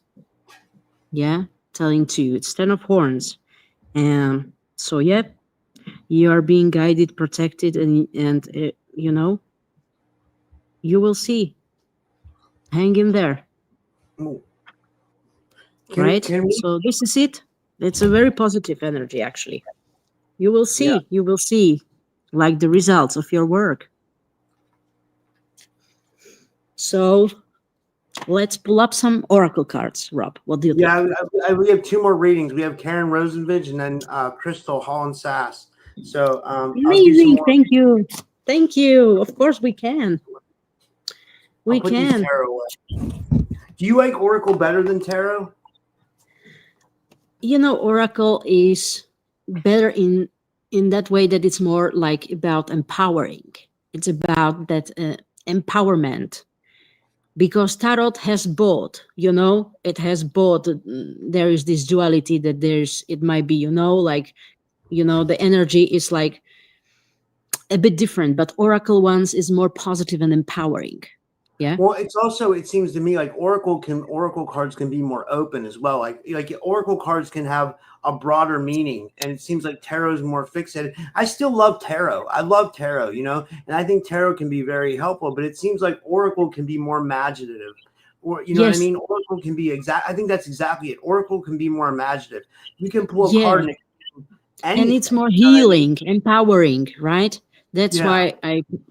Yeah, telling to you it's 10 of horns. And so yeah, you are being guided, protected, and you will see. Hang in there, Can right? can we So this is it. It's a very positive energy, actually. You will Yeah. see. You will see, like the results of your work. So let's pull up some oracle cards, Rob. What do you Yeah, think? we have two more readings. We have Karen Rosenvich and then Crystal Holland Sass. So I'll do some Amazing. more. Thank you. Thank you. Of course we can. I'll We put these can. tarot away. Do you like Oracle better than tarot? Oracle is better in that way that it's more like about empowering. It's about that empowerment, because tarot has both. It has both. There is this duality that it might be, like, the energy is like a bit different, but oracle ones is more positive and empowering. Yeah. Well, it's also, it seems to me like Oracle cards can be more open as well. Like Oracle cards can have a broader meaning, and it seems like tarot is more fixated. I still love tarot. I love tarot, and I think tarot can be very helpful, but it seems like Oracle can be more imaginative. Or you know what I Yes. mean? Oracle can be exact. I think that's exactly it. Oracle can be more imaginative. You can pull a Yeah. card and it can do And it's anything. more You know what I mean? healing, empowering, right? That's Yeah, why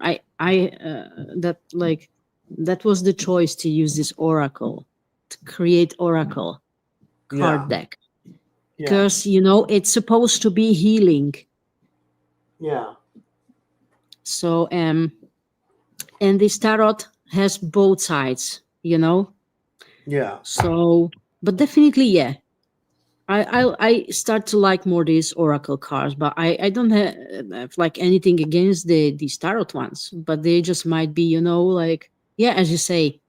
that, like, that was the choice to use this oracle, to create oracle yeah, card deck, yeah, because it's supposed to be healing. yeah, So and this tarot has both sides, yeah. so, but definitely, yeah, I start to like more these oracle cards, but I don't have like anything against these tarot ones, but they just might be, like, yeah, as you say,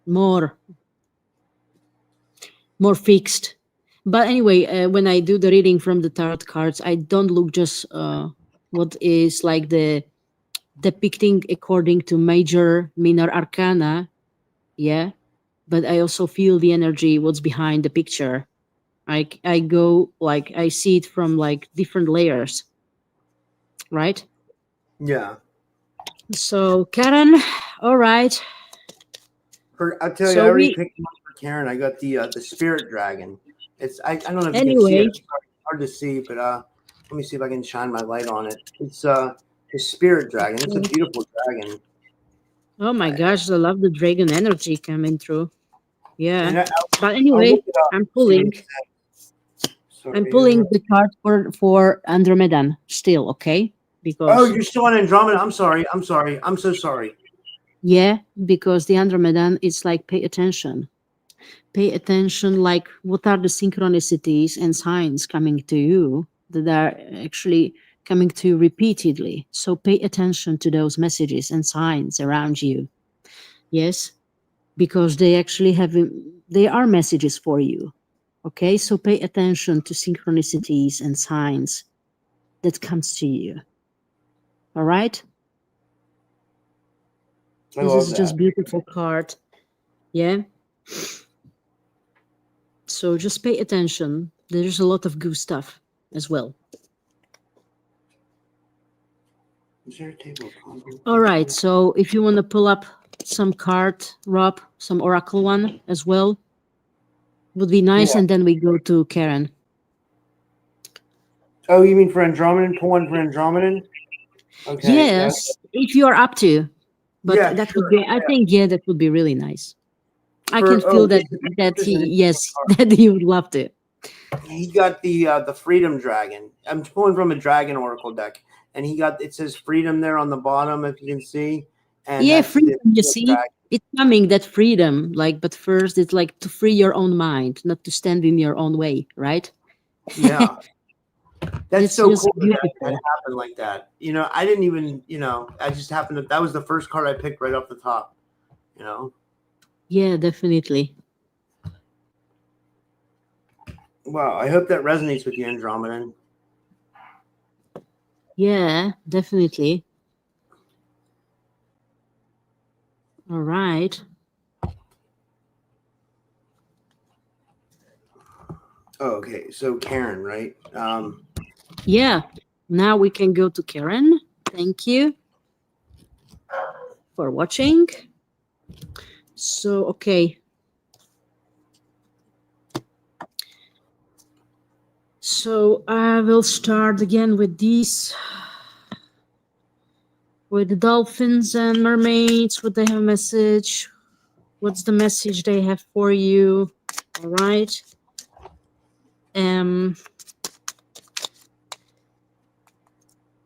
more more fixed. But anyway, when I do the reading from the tarot cards, I don't look just what is like the depicting according to major, minor arcana, yeah, but I also feel the energy, what's behind the picture. I go, like, I see it from like different layers, right? Yeah. So Karen, all right. I'll tell you, I So already we picked one for Karen. I got the spirit dragon. I don't know if you can see it. anyway, It's hard to see, but let me see if I can shine my light on it. It's the spirit dragon. It's a beautiful dragon. oh my I, gosh, I love the dragon energy coming through. Yeah. and But I'll anyway, look it up. I'm See what pulling it says. I'm Sorry. pulling the card for Andromedan still, okay? Oh, Because you're still on Andromeda. I'm sorry. I'm sorry. I'm so sorry. yeah, because the Andromedan is like, pay attention. Pay attention, like, what are the synchronicities and signs coming to you that are actually coming to you repeatedly. So pay attention to those messages and signs around you. Yes, because they actually they are messages for you. Okay, so pay attention to synchronicities and signs that comes to you. All right, I this love is just that. beautiful card. Yeah, so just pay attention. There's a lot of good stuff as well. Is there a table of contents All back right, there? so if you want to pull up some card, Rob, some oracle one as well, would be nice, Yeah. and then we go to Karen. Oh, you mean for Andromedan? Pull one for Andromedan? Okay. Yeah. Yes, if you are up to, but Yeah. that would Sure. be, I think, yeah, that would be really nice. I can For feel that this is he, an interesting yes, card. that he would love to. He got the Freedom Dragon. I'm pulling from a Dragon Oracle deck, and he got, it says Freedom there on the bottom, if you can see, and Yeah, that's freedom, the you Freedom see, Dragon. it's coming, that freedom, like, but first it's like to free your own mind, not to stand in your own way, right? Yeah, that's It's so just cool that beautiful. happened like that. I didn't even, I just happened to. That was the first card I picked right off the top. You know. Yeah, definitely. Wow, I hope that resonates with you, Andromedan. Yeah, definitely. All right. Oh, okay, so Karen, right? Yeah. Now we can go to Karen. Thank you for watching. So, okay. So I will start again with these, with the dolphins and mermaids. What they have a message? What's the message they have for you? All right. Um,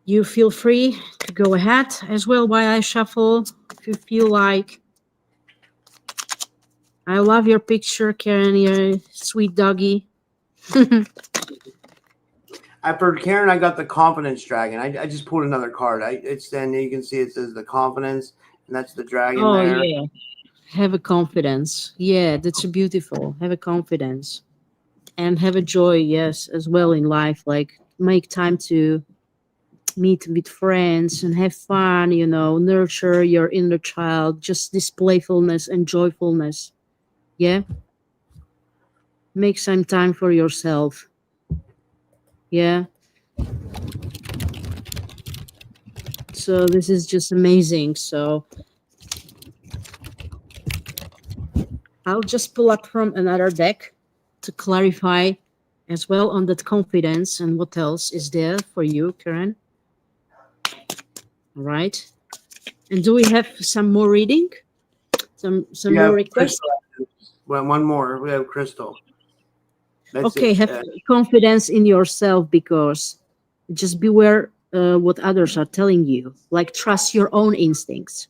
you feel free to go ahead as well while I shuffle if you feel like. I love your picture, Karen. You're a sweet doggy. For Karen, I got the confidence dragon. I just pulled another card. It's then you can see it says the confidence, and that's the dragon Oh there. yeah. Have a confidence. Yeah, that's beautiful. Have a confidence. And have a joy, yes, as well in life. Like make time to meet with friends and have fun, nurture your inner child, just this playfulness and joyfulness. Yeah. Make some time for yourself. Yeah. So this is just amazing. So I'll just pull up from another deck to clarify as well on that confidence and what else is there for you, Karen. All right. And do we have some more reading? Some We more have requests? Crystal. Well, one more. We have Crystal. That's Okay, it. have confidence in yourself, because just beware what others are telling you. Like trust your own instincts.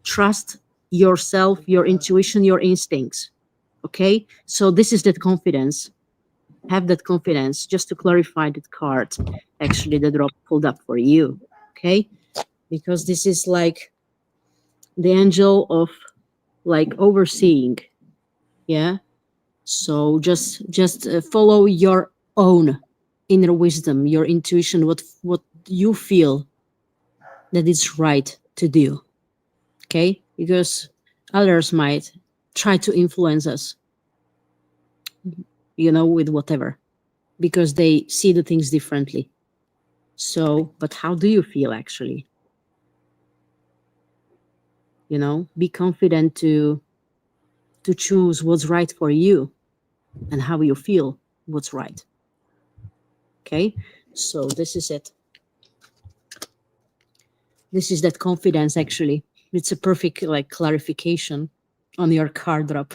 Trust yourself, your intuition, your instincts. Okay? So this is that confidence. Have that confidence, just to clarify that card actually that Rob pulled up for you. Okay? Because this is like the angel of like overseeing. Yeah. So just follow your own inner wisdom, your intuition, what you feel that is right to do. Okay? Because others might try to influence us, with whatever, because they see the things differently. So, but how do you feel actually? Be confident to choose what's right for you and how you feel what's right. Okay? So this is it. This is that confidence actually. It's a perfect like clarification on your card drop.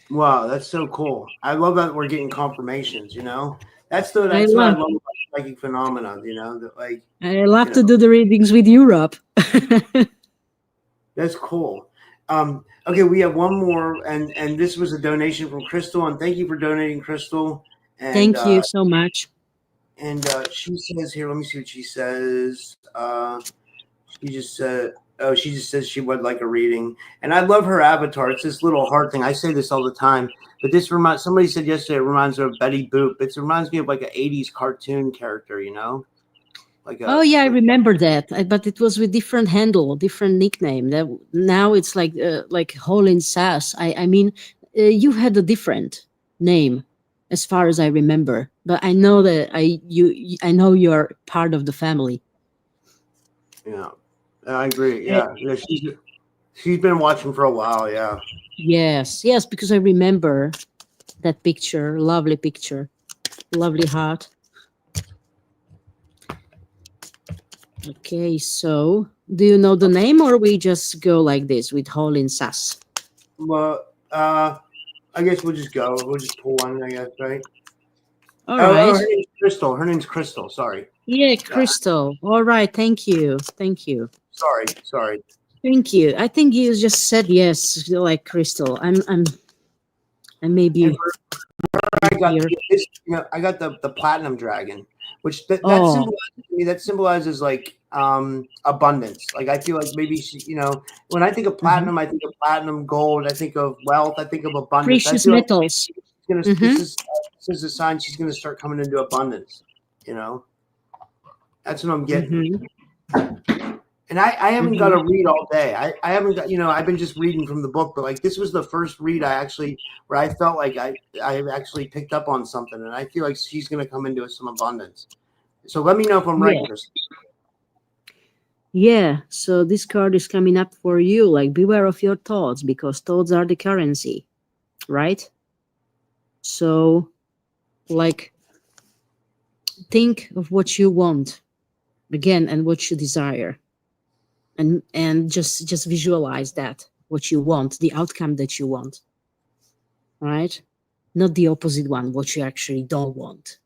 Wow, that's so cool. I love that we're getting confirmations. I That's what I love love about psychic phenomena. That like I love you to know do the readings with Europe. that's cool. Okay, we have one more, and this was a donation from Crystal, and thank you for donating, Crystal. And Thank you so much. she says here. Let me see what she says. She just said, "Oh, she just says she would like a reading." And I love her avatar. It's this little heart thing. I say this all the time, but this reminds. Somebody said yesterday it reminds her of Betty Boop. It reminds me of like an '80s cartoon character. Like Oh a yeah, I like. remember that. But it was with different handle, different nickname. That now it's like Holin Sass. I mean, you had a different name, as far as I remember. But I know that I know you're part of the family. Yeah, I agree. Uh, Yeah. She's been watching for a while. Yeah. yes, yes, because I remember that picture. Lovely picture, lovely heart. Okay, so do you know the name, or we just go like this with Holin Sass? Well, I guess we'll just go. We'll just pull one. I guess, right? All Oh, right. her name's Crystal. Her name's Crystal. Sorry. Yeah, Yeah. Crystal. All right. Thank you. Thank you. Sorry. Sorry. Thank you. I think you just said yes, like Crystal. I may And be for in I got here. this. I got the platinum dragon, which that Oh, symbolizes to me. That symbolizes like abundance. Like I feel like maybe when I think of mhm. platinum, I think of platinum, gold. I think of wealth. I think of abundance. I Precious feel like metals. she's gonna. Mm-hmm. This is a sign she's gonna start coming into abundance. You know, that's what I'm getting. Mm-hmm. And I haven't got Mm-hmm. to read all day. I haven't got, I've been just reading from the book, but like this was the first read where I felt like I actually picked up on something, and I feel like she's going to come into some abundance. So let me know if I'm right, Yeah. Chris. Yeah. So this card is coming up for you. Like, beware of your thoughts, because thoughts are the currency, right? So, like, just think of what you want again and what you desire, and just visualize that, what you want, the outcome that you want, right? Not the opposite one, what you actually don't want.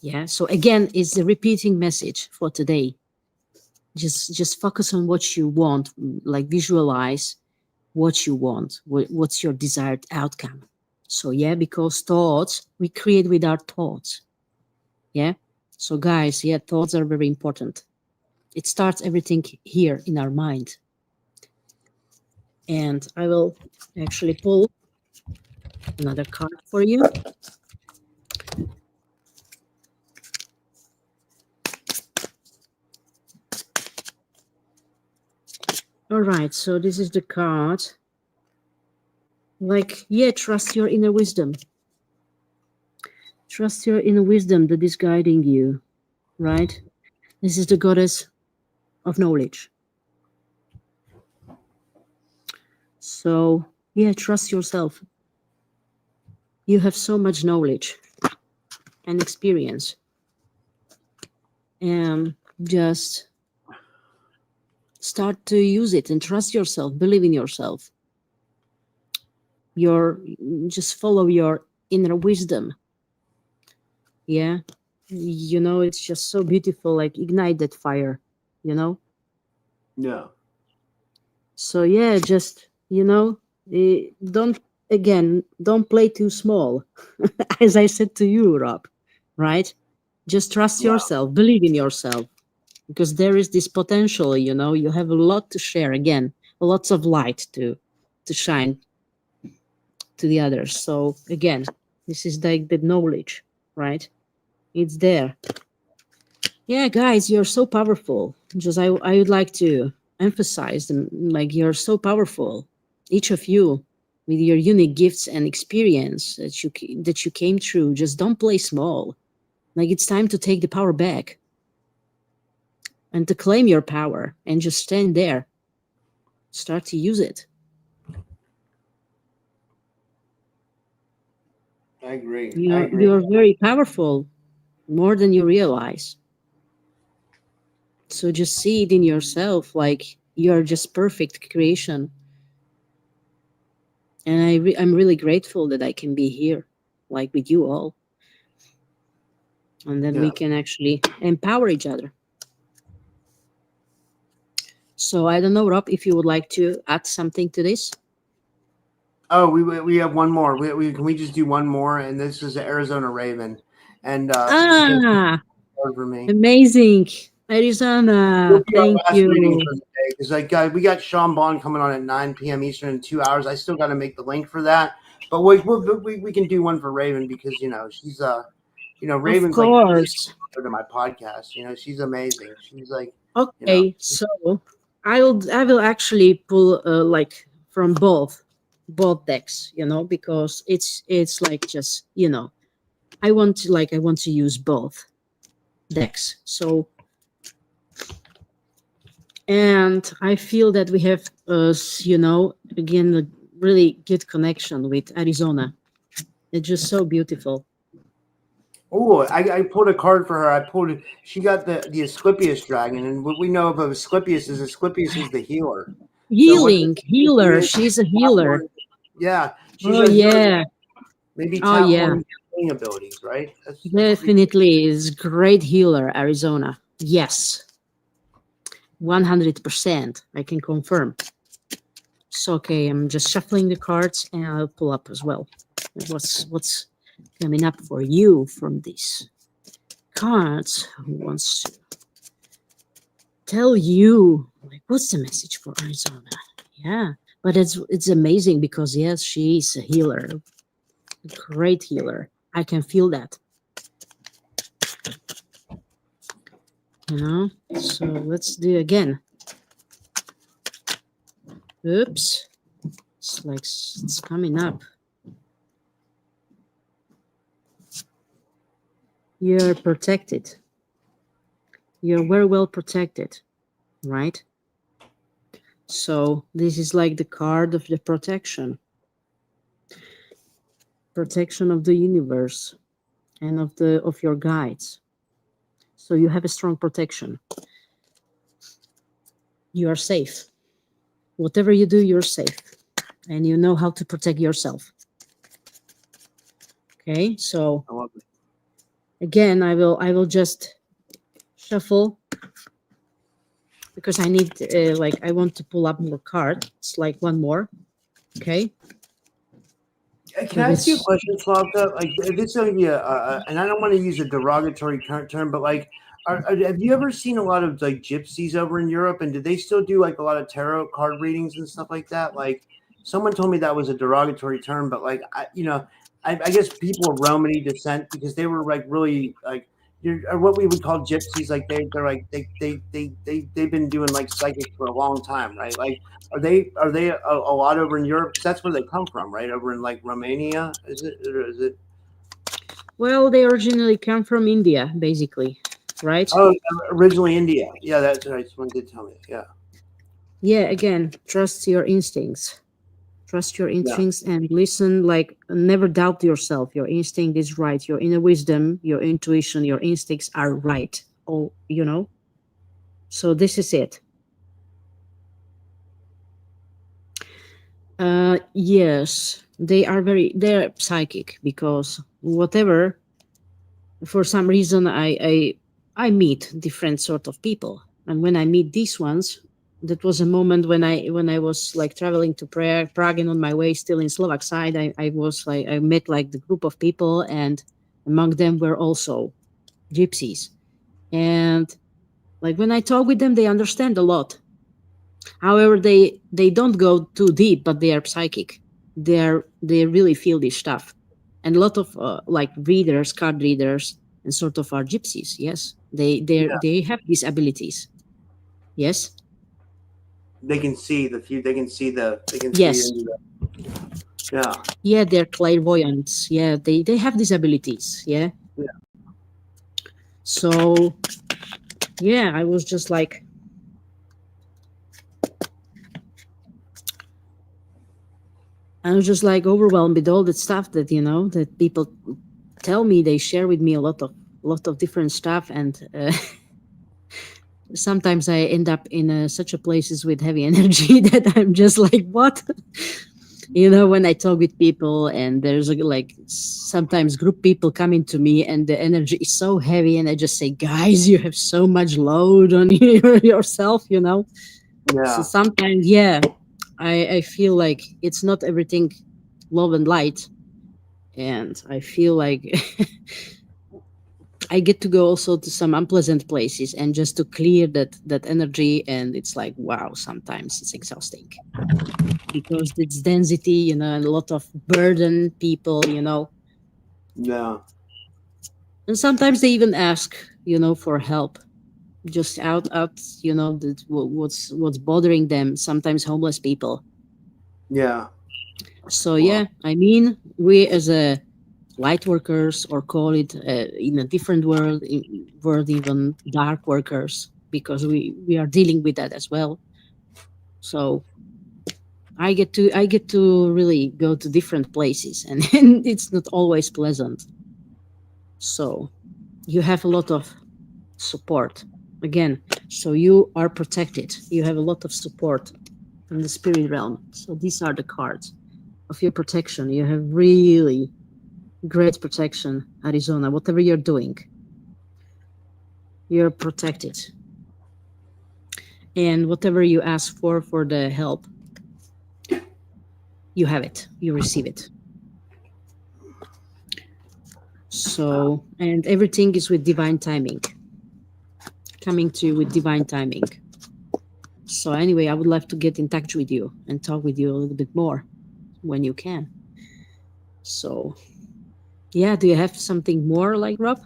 Yeah. So again, it's the repeating message for today. Just focus on what you want, like visualize what you want, what's your desired outcome. So yeah, because thoughts we create with our thoughts. Yeah. So guys, yeah, thoughts are very important. It starts everything here in our mind. And I will actually pull another card for you. All right, so this is the card. Like, yeah, trust your inner wisdom. Trust your inner wisdom that is guiding you, right? This is the goddess of knowledge. So, yeah, trust yourself. You have so much knowledge and experience. And just start to use it and trust yourself, believe in yourself. Your just follow your inner wisdom. Yeah. It's just so beautiful, like ignite that fire, you know? Yeah. So yeah, just don't don't play too small, as I said to you, Rob. Right? Just trust Yeah. yourself, believe in yourself, because there is this potential. You have a lot to share. Again, lots of light to shine to the others. So again, this is like the knowledge, right? It's there. Yeah, guys, you're so powerful. Just I would like to emphasize them, like you're so powerful, each of you, with your unique gifts and experience that you came through. Just don't play small. Like it's time to take the power back and to claim your power and just stand there. Start to use it. I agree. I You're agree. you're very powerful, more than you realize. So just see it in yourself, like you're just perfect creation. And I'm really grateful that I can be here, like with you all, and that we Yeah. can actually empower each other. So I don't know, Rob, if you would like to add something to this. Oh, we have one more. We can we just do one more, and this is the Arizona Raven, and thank you Ah, for me. amazing, Will Arizona. be our Thank last reading you. for the day because we got Sean Bond coming on at 9 p.m. Eastern in 2 hours. I still got to make the link for that, but we can do one for Raven because she's Of Raven's like course. to my podcast. She's amazing. She's like you know Okay, so I will actually pull like from both decks, because it's like just I want to use both decks. So, and I feel that we have again a really good connection with Arizona. It's just so beautiful. Oh, I pulled a card for her. I pulled it. She got the Asclepius dragon, and what we know of Asclepius is the healer. So what Healing this healer, is she's a tap healer. one, yeah, she's Oh a healer. yeah. Maybe Oh tap yeah. one healing abilities, right? That's pretty. Definitely is great healer, Arizona. Yes, 100%. I can confirm. So okay, I'm just shuffling the cards and I'll pull up as well. What's coming up for you from these cards? Who wants to tell you like what's the message for Arizona? Yeah, but it's amazing because yes, she's a healer, a great healer. I can feel that. So let's do again. Oops, it's coming up. You're protected. You're very well protected, right? So this is like the card of the protection of the universe and of your guides. So you have a strong protection. You are safe. Whatever you do, you're safe. And you know how to protect yourself. Okay, so I love it. again, I will just shuffle because I need like I want to pull up more card. It's like one more. Okay, Can so I ask you a this. question, Slavka? Like this is gonna be and I don't want to use a derogatory term, but like, have you ever seen a lot of like gypsies over in Europe, and do they still do like a lot of tarot card readings and stuff like that? Like, someone told me that was a derogatory term, but like, I guess people of Romany descent because they were like really like. Or what we would call gypsies, like they're like they've been doing like psychic for a long time, right? Like are they a lot over in Europe? Because that's where they come from, right? Over in like Romania, is it? Or is it? Well, they originally come from India, basically, right? Oh, originally India. Yeah, that's right. Someone did tell me. Yeah, Yeah. Again, trust your instincts. Trust your yeah, instincts and listen. Like never doubt yourself. Your instinct is right. Your inner wisdom, your intuition, your instincts are right. Oh, So this is it. Yes, they're psychic because whatever, for some reason I meet different sort of people, and when I meet these ones, that was a moment when I was like traveling to Prague, and on my way still in Slovak side, I was like I met like the group of people, and among them were also gypsies, and like when I talk with them, they understand a lot. However, they don't go too deep, but they are psychic. They really feel this stuff, and a lot of like readers, card readers, and sort of are gypsies. Yes, yeah. they have these abilities. Yes, They can see the few. They can see the. They can see yes, into the. Yeah, yeah. They're clairvoyants. Yeah, they have these abilities. Yeah. yeah, So yeah, I was just like overwhelmed with all that stuff that that people tell me. They share with me a lot of different stuff, and sometimes I end up in such a places with heavy energy that I'm just like, what? When I talk with people, and there's like sometimes group people coming to me, and the energy is so heavy, and I just say, guys, you have so much load on yourself. So yeah, sometimes, yeah, I feel like it's not everything love and light, and I feel like I get to go also to some unpleasant places and just to clear that energy, and it's like wow, sometimes it's exhausting because it's density, and a lot of burden people. yeah, And sometimes they even ask, for help, just out, what's bothering them. Sometimes homeless people. yeah. So Wow. yeah, I mean, we as a light workers, or call it in a different world even dark workers, because we are dealing with that as well. So I get to really go to different places, and, and it's not always pleasant. So you have a lot of support again. So you are protected. You have a lot of support from the spirit realm. So these are the cards of your protection. You have really great protection, Arizona. Whatever you're doing, you're protected. And whatever you ask for the help, you have it. You receive it. So, and everything is with divine timing, coming to you with divine timing. So anyway, I would love to get in touch with you and talk with you a little bit more when you can. So yeah, do you have something more like Rob?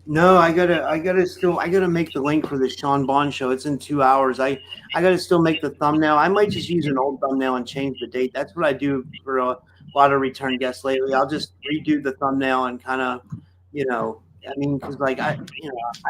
No, I gotta make the link for the Sean Bond show. It's in 2 hours. I gotta still make the thumbnail. I might just use an old thumbnail and change the date. That's what I do for a lot of return guests lately. I'll just redo the thumbnail and kind of, I mean, because like I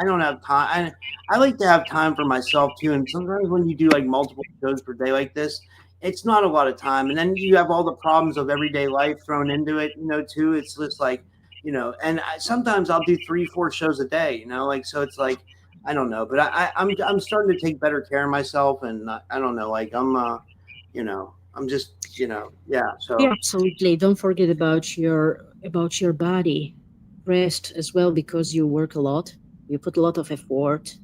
don't have time. I like to have time for myself too. And sometimes when you do like multiple shows per day like this, it's not a lot of time. And then you have all the problems of everyday life thrown into it, too. It's just like and sometimes I'll do 3, 4 shows a day, like, so it's like, I don't know, but I'm starting to take better care of myself, and I don't know, like, I'm just, yeah, Yeah, so absolutely. Don't forget about your body. Rest as well because you work a lot. You put a lot of effort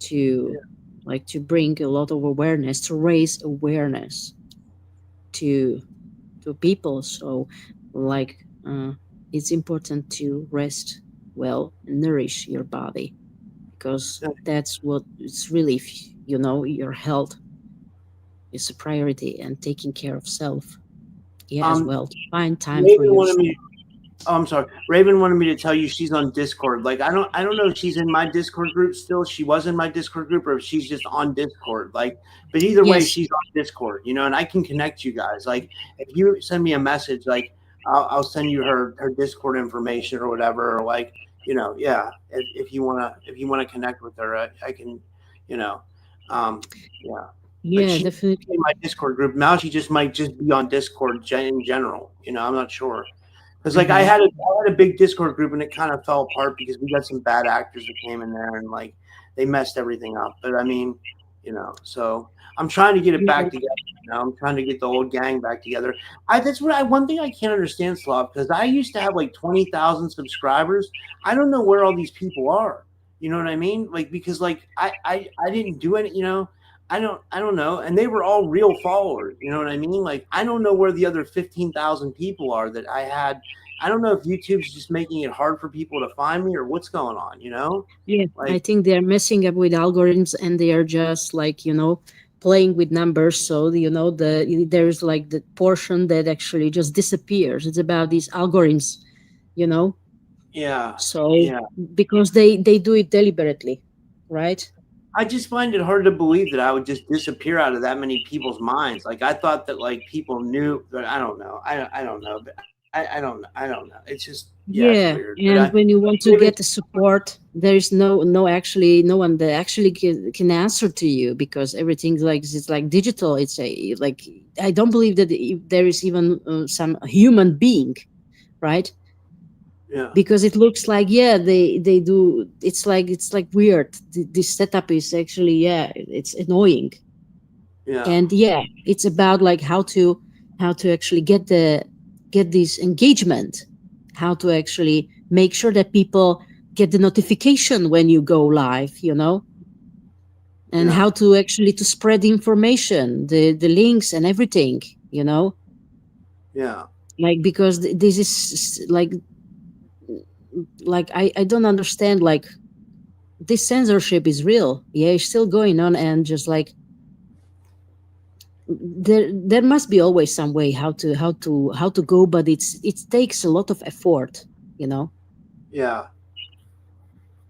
to to bring a lot of awareness, to raise awareness to people. So like it's important to rest well and nourish your body because yeah. that's what it's really your health is a priority and taking care of self. Yeah, as um well to find time for Raven wanted yourself. me Oh, I'm sorry. Raven wanted me to tell you she's on Discord. Like, I don't know if she's in my Discord group still. She was in my Discord group, or if she's just on Discord. Like, but either way, Yes. she's on Discord. And I can connect you guys. Like, if you send me a message, like, I'll send you her Discord information or whatever. Or like, yeah. If you wanna connect with her, I can, you know, um, yeah. But Yeah, she definitely. in my Discord group now. She just might just be on Discord in general. I'm not sure. Because like Hmm. I had a big Discord group and it kind of fell apart because we got some bad actors that came in there and like they messed everything up. But I mean, so I'm trying to get it Yeah. back together. I'm trying to get the old gang back together. One thing I can't understand, Slav, because I used to have like 20,000 subscribers. I don't know where all these people are. You know what I mean? Like because like I didn't do any. I don't know. And they were all real followers. You know what I mean? Like I don't know where the other 15,000 people are that I had. I don't know if YouTube's just making it hard for people to find me or what's going on, Yeah, I Like, think they're messing up with algorithms and they are just playing with numbers. So there's like the portion that actually just disappears. It's about these algorithms, you know. yeah. So Yeah. because they do it deliberately, right? I just find it hard to believe that I would just disappear out of that many people's minds. Like I thought that like people knew, but I don't know. I don't know. But I don't know. It's just yeah, it's Yeah, weird. But and when you want to maybe get the support, there is no one that actually can answer to you because everything's like it's like digital. It's a like I don't believe that there is even some human being, right? yeah, Because it looks like they do. It's like weird. This setup is actually it's annoying, yeah, and it's about like how to actually get this engagement, how to actually make sure that people get the notification when you go live, and yeah, how to actually to spread the information, the links and everything, yeah, like because this is like I don't understand like this censorship is real, it's still going on, and just like there must be always some way how to go, but it takes a lot of effort, you know yeah,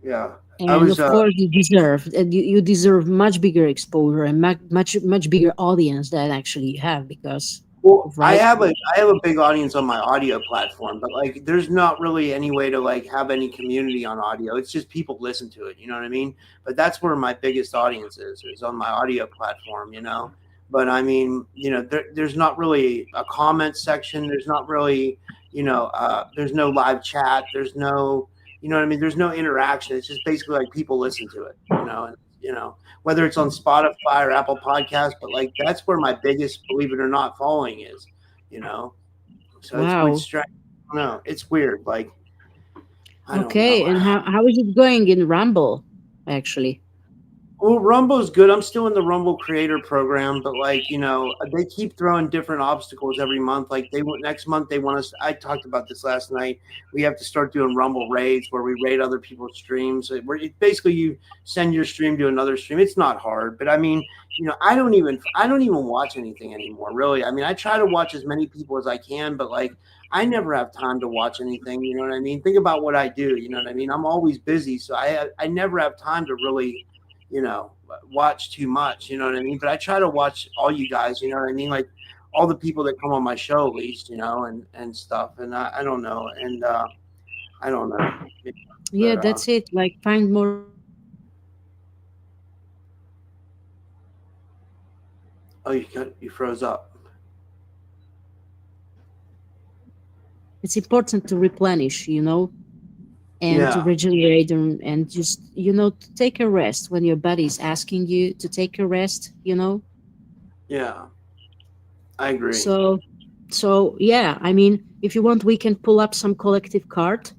yeah. I and was of course you deserve much bigger exposure and much bigger audience than actually you have because Well, I right. have a I have a big audience on my audio platform, but like there's not really any way to like have any community on audio. It's just people listen to it, you know what I mean? But that's where my biggest audience is on my audio platform. But I mean, there's not really a comment section. There's not really, there's no live chat. There's no, what I mean? There's no interaction. It's just basically like people listen to it. And, whether it's on Spotify or Apple Podcasts, but like that's where my biggest, believe it or not, following is, you know. So it's quite Wow. strange. I don't know. It's weird. Like I don't Okay, know. and how is it going in Rumble actually? Well, Rumble's good. I'm still in the Rumble Creator Program, but like they keep throwing different obstacles every month. Like next month they want us. I talked about this last night. We have to start doing Rumble raids where we raid other people's streams. Where basically you send your stream to another stream. It's not hard, but I mean, I don't even watch anything anymore. Really, I mean, I try to watch as many people as I can, but like I never have time to watch anything. You know what I mean? Think about what I do. You know what I mean? I'm always busy, so I never have time to really watch too much, you know what I mean? But I try to watch all you guys, you know what I mean? Like all the people that come on my show at least, and stuff. And I don't know. And I don't know. Yeah, But that's it, like find more people oh, you froze up. It's important to replenish, and to Yeah. regenerate, and just, to take a rest when your body is asking you to take a rest. Yeah. I agree. So, yeah, I mean, if you want, we can pull up some collective card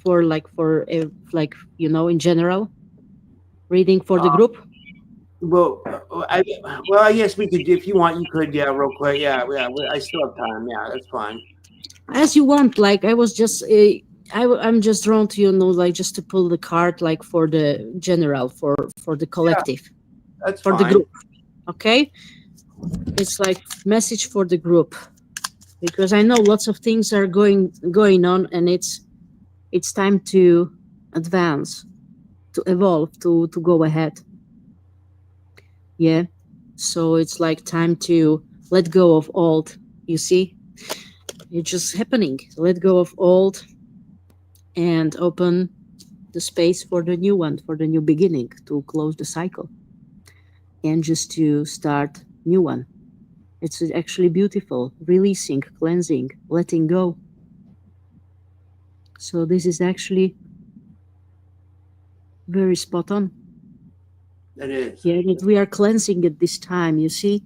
in general, reading for the group. Well, I guess we could, if you want, you could, yeah, real quick. Yeah, yeah. I still have time. Yeah, that's fine. As you want. Like, I was just I'm just drawn to, like, just to pull the card, like, for the general, for the Yeah, collective, that's for the fine. group. Okay, it's like message for the group, because I know lots of things are going on, and it's time to advance, to evolve, to go ahead. Yeah, so it's like time to let go of old. You see, it's just happening. Let go of old and open the space for the new one, for the new beginning, to close the cycle, and just to start new one. It's actually beautiful, releasing, cleansing, letting go. So this is actually very spot on. It is. Yeah, that we are cleansing at this time, you see,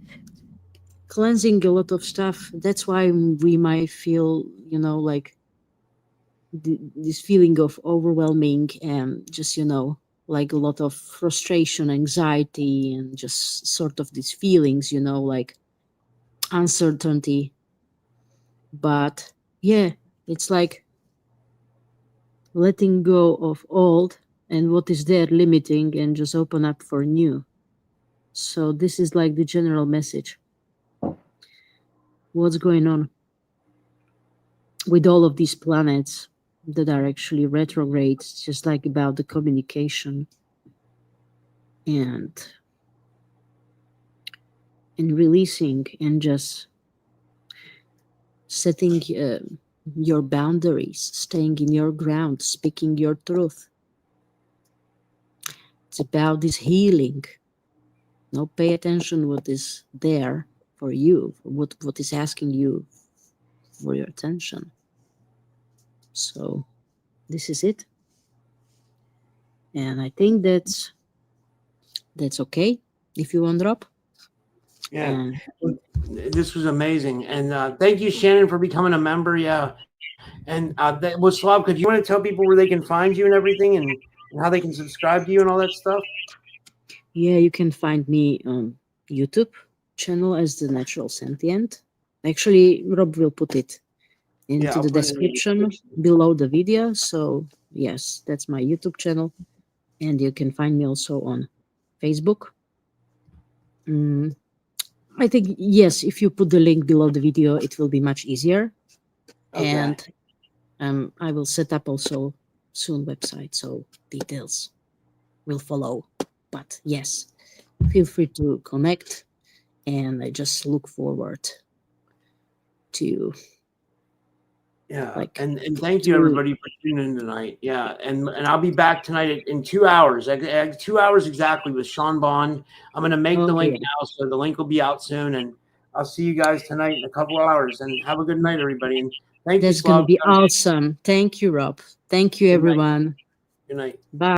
cleansing a lot of stuff. That's why we might feel, like, this feeling of overwhelming, and just, like a lot of frustration, anxiety, and just sort of these feelings, like uncertainty. But yeah, it's like letting go of old and what is there limiting, and just open up for new. So this is like the general message. What's going on with all of these planets that are actually retrograde? It's just like about the communication, and releasing, and just setting your boundaries, staying in your ground, speaking your truth. It's about this healing. Now pay attention what is there for you, for what is asking you for your attention. So this is it. And I think that's okay, if you want, drop. Yeah. And This was amazing, and thank you, Shannon, for becoming a member. Yeah, and Slavka, do you want to tell people where they can find you and everything, and how they can subscribe to you and all that stuff? yeah, you can find me on YouTube channel as the Natural Sentient. Actually, Rob will put it Yeah, into I'll the put it in the description description. below the video. So yes, that's my YouTube channel, and you can find me also on Facebook. Mm, I think, yes, if you put the link below the video, it will be much easier. Okay. And I will set up also soon website, so details will follow. But yes, feel free to connect, and I just look forward to, Yeah, like, and thank you to everybody for tuning in tonight. Yeah, and I'll be back tonight in 2 hours. 2 hours exactly with Sean Bond. I'm gonna make the oh link yeah, now, so the link will be out soon. And I'll see you guys tonight in a couple of hours. And have a good night, everybody. And thank you, that's gonna Slav. be awesome. Thank you, Rob. Thank you, Good night. everyone. Good night. Bye.